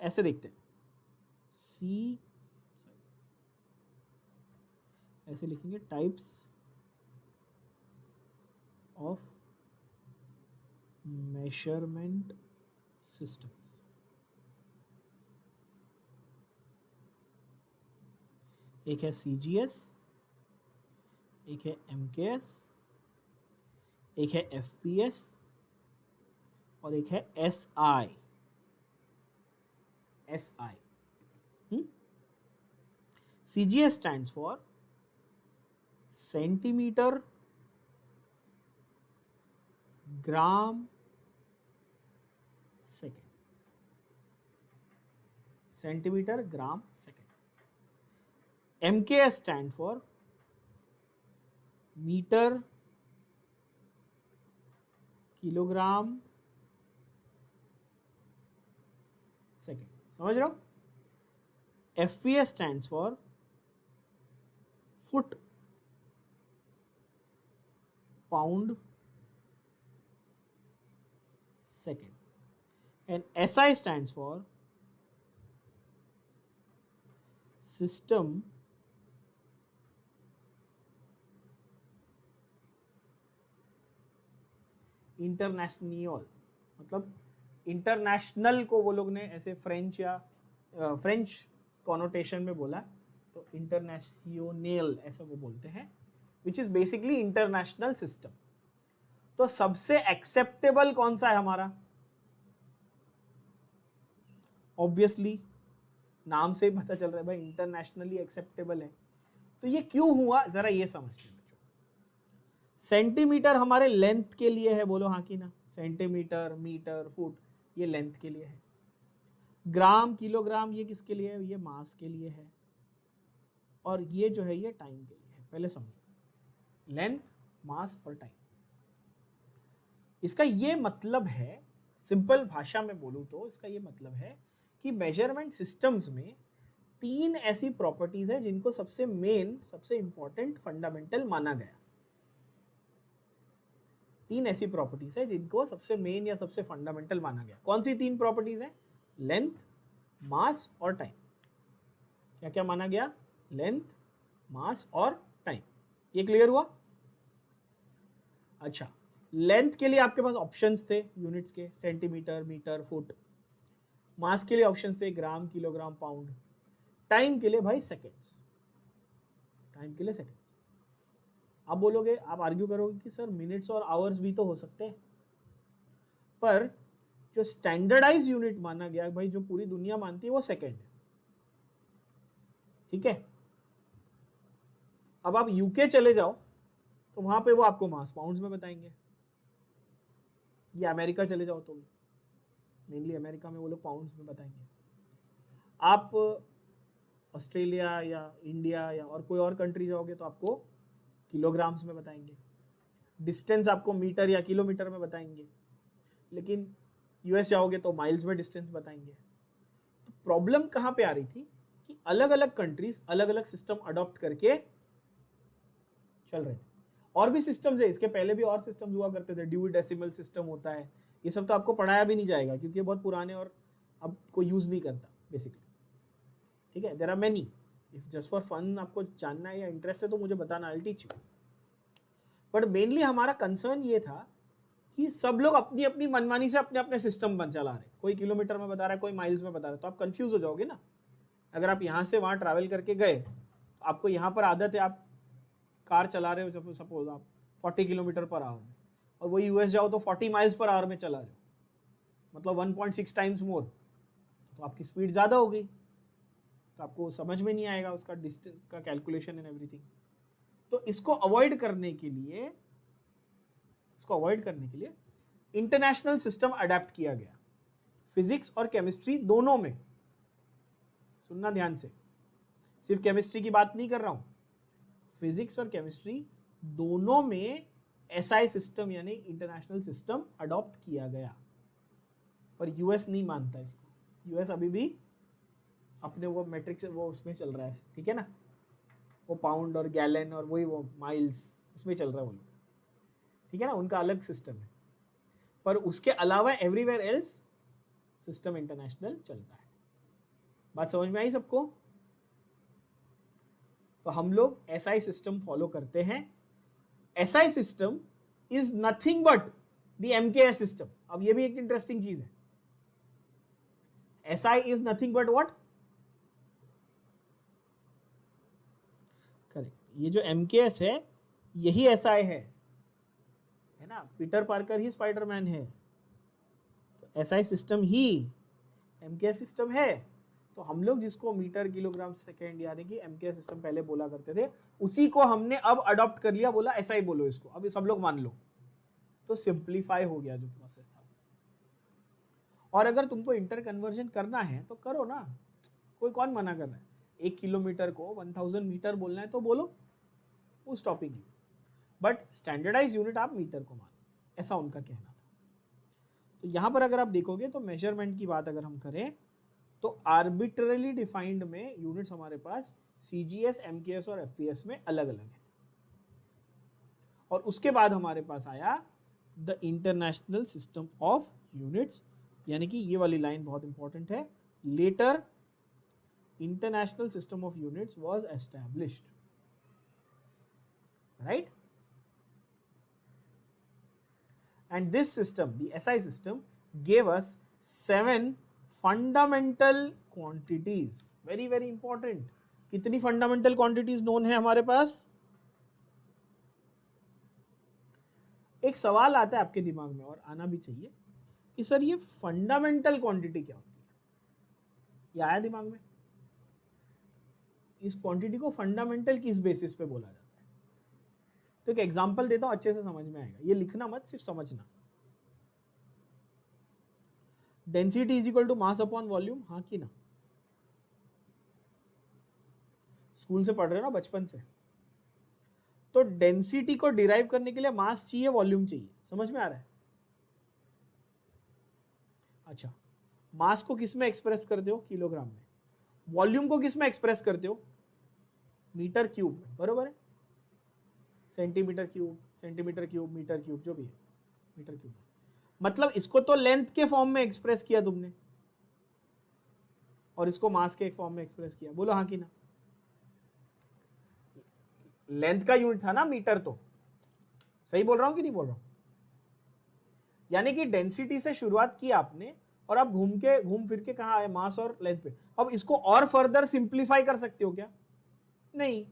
ऐसे देखते हैं. ऐसे लिखेंगे टाइप्स ऑफ मेजरमेंट सिस्टम्स. एक है CGS, एक है MKS, एक है FPS और एक है SI. CGS stands for centimeter gram second. Centimeter gram second. MKS stand for meter kilogram second. समझ रहे हो? FPS stands for foot pound second. And SI stands for system international. मतलब इंटरनेशनल को वो लोग ने ऐसे फ्रेंच या फ्रेंच कॉनोटेशन में बोला, तो इंटरनेशनल ऐसा वो बोलते हैं, which is basically international system. तो सबसे एक्सेप्टेबल कौन सा है हमारा? ऑब्वियसली नाम से ही पता चल रहा है भाई, इंटरनेशनली एक्सेप्टेबल है. तो ये क्यों हुआ जरा ये समझते हैं बच्चों. सेंटीमीटर हमारे लेंथ के लिए है, बोलो हाँ कि ना. सेंटीमीटर, मीटर, फुट ये लेंथ के लिए है। ग्राम किलोग्राम ये किसके लिए है, ये मास के लिए है। और ये जो है ये टाइम के लिए है। पहले समझो, लेंथ, मास और टाइम। इसका ये मतलब है, सिंपल भाषा में बोलूं तो इसका ये मतलब है कि मेजरमेंट सिस्टम्स में 3 ऐसी प्रॉपर्टीज है जिनको सबसे मेन, सबसे इंपॉर्टेंट, फंडामेंटल माना गया। 3 ऐसी प्रॉपर्टीज है जिनको सबसे मेन या सबसे फंडामेंटल माना गया। कौन सी 3 प्रॉपर्टीज है? लेंथ, मास और टाइम। क्या क्या माना गया? लेंथ, मास और टाइम। ये क्लियर हुआ? अच्छा, लेंथ के लिए आपके पास ऑप्शंस थे यूनिट्स के, सेंटीमीटर, मीटर, फुट। मास के लिए ऑप्शंस थे ग्राम, किलोग्राम, पाउंड। टाइम के लिए भाई सेकेंड्स, टाइम के लिए सेकेंड्स। आप बोलोगे, आप आर्ग्यू करोगे कि सर मिनट्स और आवर्स भी तो हो सकते हैं, पर जो स्टैंडर्डाइज यूनिट माना गया भाई, जो पूरी दुनिया मानती है, वो सेकेंड है। ठीक है, अब आप यूके चले जाओ तो वहां पे वो आपको मास पाउंड्स में बताएंगे, या अमेरिका चले जाओ तो मेनली अमेरिका में वो लोग पाउंड्स में बताएंगे। आप ऑस्ट्रेलिया या इंडिया या और कोई और कंट्री जाओगे तो आपको किलोग्राम्स में बताएंगे। डिस्टेंस आपको मीटर या किलोमीटर में बताएंगे। लेकिन यूएस जाओगे तो माइल्स में डिस्टेंस बताएंगे। तो प्रॉब्लम कहाँ पे आ रही थी कि अलग अलग कंट्रीज अलग अलग सिस्टम अडॉप्ट करके चल रहे थे। और भी सिस्टम्स है, इसके पहले भी और सिस्टम्स हुआ करते थे। ड्यूई डेसिमल सिस्टम होता है, ये सब तो आपको पढ़ाया भी नहीं जाएगा क्योंकि ये बहुत पुराने और अब कोई यूज नहीं करता बेसिकली। ठीक है, there are many. If just for fun आपको जानना है या इंटरेस्ट है तो मुझे बताना, I will teach you. But mainly हमारा कंसर्न ये था कि सब लोग अपनी अपनी मनमानी से अपने अपने सिस्टम बन चला रहे। कोई किलोमीटर में बता रहा है, कोई माइल्स में बता रहा है, तो आप कंफ्यूज हो जाओगे ना। अगर आप यहाँ से वहाँ ट्रैवल करके गए तो आपको यहाँ पर आदत है, आप कार चला रहे हो, सपोज आप 40 किलोमीटर पर आवर में, और वही यूएस जाओ तो 40 माइल्स पर आवर में चला रहे हो, मतलब 1.6 टाइम्स मोर, तो आपकी स्पीड ज़्यादा हो गई, तो आपको समझ में नहीं आएगा उसका डिस्टेंस का कैलकुलेशन एंड एवरीथिंग। तो इसको अवॉइड करने के लिए इंटरनेशनल सिस्टम अडेप्ट किया गया, फिजिक्स और केमिस्ट्री दोनों में। सुनना ध्यान से, सिर्फ केमिस्ट्री की बात नहीं कर रहा हूं, फिजिक्स और केमिस्ट्री दोनों में एसआई सिस्टम यानी इंटरनेशनल सिस्टम अडॉप्ट किया गया। पर यूएस नहीं मानता इसको। यूएस अभी भी अपने वो मैट्रिक्स, वो उसमें चल रहा है, ठीक है ना, वो पाउंड और गैलन और वही वो माइल्स, उसमें चल रहा है वो लोग, ठीक है ना, उनका अलग सिस्टम है। पर उसके अलावा एवरीवेयर एल्स सिस्टम इंटरनेशनल चलता है। बात समझ में आई सबको? तो हम लोग एसआई सिस्टम फॉलो करते हैं। SI system is nothing but the MKS system. अब ये भी एक इंटरेस्टिंग चीज है। SI is nothing but what? Correct, ये जो एमकेएस है यही एसआई है ना। पीटर पार्कर ही स्पाइडरमैन है, तो एसआई सिस्टम ही एमकेएस सिस्टम है। तो हम लोग जिसको मीटर, किलोग्राम, सेकेंड यानी कि एमकेएस सिस्टम पहले बोला करते थे, उसी को हमने अब अडॉप्ट कर लिया, बोला एसआई बोलो इसको, अब सब लोग मान लो। तो सिंप्लीफाई हो गया जो प्रोसेस था। और अगर तुमको इंटर कन्वर्जन करना है तो करो ना, कोई कौन मना कर रहा है। 1 किलोमीटर को 1000 मीटर बोलना है तो बोलो, वो stopping you. But standardize unit आप मीटर को मानो, ऐसा उनका कहना था। तो यहां पर अगर आप देखोगे तो मेजरमेंट की बात अगर हम करें तो आर्बिट्रली डिफाइंड में यूनिट्स हमारे पास सीजीएस, एमकेएस और एफपीएस में अलग अलग है। और उसके बाद हमारे पास आया the international system of units, यानी कि ये वाली लाइन बहुत इंपॉर्टेंट है। Later international system of units was established, right? And this system, the SI system, gave us 7 fundamental quantities. Very very important. कितनी fundamental quantities known है हमारे पास? एक सवाल आता है आपके दिमाग में, और आना भी चाहिए, कि सर ये फंडामेंटल क्वांटिटी क्या होती है? ये आया दिमाग में? इस क्वांटिटी को फंडामेंटल किस बेसिस पे बोला जाता है? तो एक एग्जांपल देता हूं, अच्छे से समझ में आएगा। ये लिखना मत, सिर्फ समझना। Density is equal to mass upon volume, हाँ कि ना? स्कूल से पढ़ रहे हो ना बचपन से। तो डेंसिटी को डिराइव करने के लिए मास चाहिए, वॉल्यूम चाहिए, समझ में आ रहा है? अच्छा, मास को किस में एक्सप्रेस करते हो? किलोग्राम में। वॉल्यूम को किस में एक्सप्रेस करते हो? मीटर क्यूब में, बरोबर है? सेंटीमीटर क्यूब, मीटर क्यूब, जो भी है, मीटर क्यूब। मतलब इसको तो लेंथ के फॉर्म में एक्सप्रेस किया तुमने, और इसको मास के एक फॉर्म में एक्सप्रेस किया, बोलो हाँ कि ना? लेंथ का यूनिट था ना मीटर, तो सही बोल रहा हूं कि नहीं बोल रहा हूं? यानी कि डेंसिटी से शुरुआत की आपने, और आप घूम फिर के कहा आए मास और लेंथ पे। अब इसको और फर्दर सिंप्लीफाई कर सकते हो क्या? नहीं।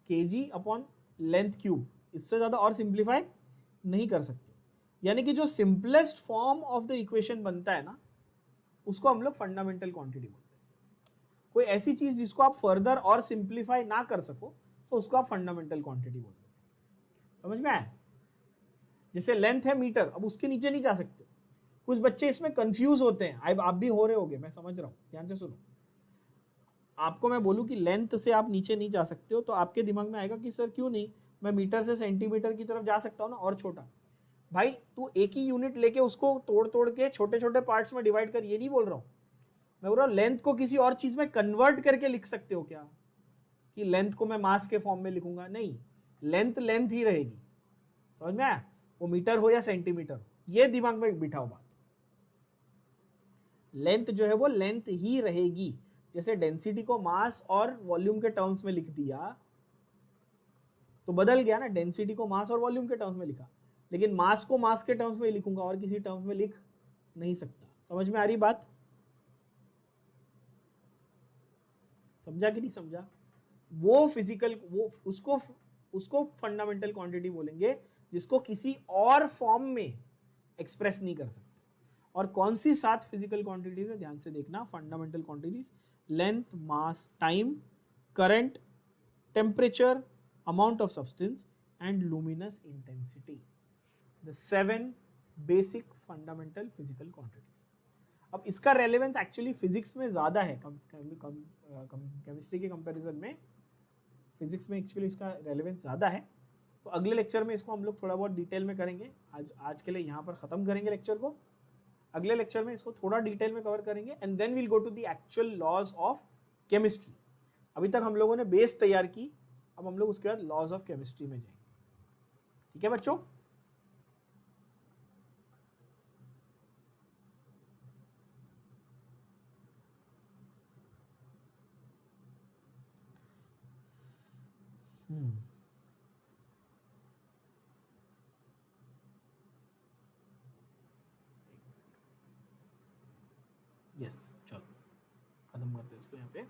केजी अपॉन लेंथ क्यूब, इससे ज्यादा और सिंप्लीफाई नहीं कर सकते। यानी कि जो simplest form of the equation बनता है ना, उसको हम लोग फंडामेंटल क्वांटिटी बोलते हैं। कोई ऐसी चीज जिसको आप फर्दर और सिंप्लीफाई ना कर सको, तो उसको आप फंडामेंटल क्वांटिटी बोलते हैं। समझ में आया? जैसे लेंथ है मीटर, अब उसके नीचे नहीं जा सकते। कुछ बच्चे इसमें कंफ्यूज होते हैं, आप भी हो रहे होगे, मैं समझ रहा हूं, ध्यान से सुनो। आपको मैं बोलूं कि लेंथ से आप नीचे नहीं जा सकते हो, तो आपके दिमाग में आएगा कि सर क्यों नहीं, मैं मीटर से सेंटीमीटर की तरफ जा सकता हूं ना, और छोटा। भाई तू एक ही यूनिट लेके उसको तोड़ तोड़ के छोटे छोटे पार्ट्स में डिवाइड कर, ये नहीं बोल रहा हूं। मैं बोल रहा हूं लेंथ को किसी और चीज में कन्वर्ट करके लिख सकते हो क्या? कि लेंथ को मैं मास के फॉर्म में लिखूंगा? नहीं, लेंथ लेंथ ही रहेगी। समझ में आया? वो मीटर हो या सेंटीमीटर हो, ये दिमाग में बिठाओ बात। लेंथ जो है वो लेंथ ही रहेगी। जैसे डेंसिटी को मास और वॉल्यूम के टर्म्स में लिख दिया, तो बदल गया ना, डेंसिटी को मास और वॉल्यूम के टर्म्स में लिखा, लेकिन मास को मास के टर्म्स में लिखूंगा, और किसी टर्म्स में लिख नहीं सकता। समझ में आ रही बात? समझा कि नहीं समझा? वो फिजिकल, वो उसको उसको फंडामेंटल क्वांटिटी बोलेंगे, जिसको किसी और फॉर्म में एक्सप्रेस नहीं कर सकते। और कौन सी 7 फिजिकल क्वांटिटीज है, ध्यान से देखना। Fundamental quantities: length, mass, time, current, temperature, amount of substance and luminous intensity. The 7 basic fundamental physical quantities. अब इसका रेलेवेंस एक्चुअली फिजिक्स में ज़्यादा है केमिस्ट्री के कंपैरिजन में। फिजिक्स में एक्चुअली इसका रेलेवेंस ज़्यादा है। तो अगले लेक्चर में इसको हम लोग थोड़ा बहुत डिटेल में करेंगे। आज के लिए यहाँ पर ख़त्म करेंगे लेक्चर को। अगले लेक्चर में इसको थोड़ा डिटेल में कवर करेंगे, and then will go to the actual laws of chemistry. अभी तक हम लोगों ने बेस तैयार की, अब हम लोग उसके बाद लॉज ऑफ केमिस्ट्री में जाएंगे। ठीक है बच्चों? यस, चलो खत्म करते हैं इसको यहाँ पे।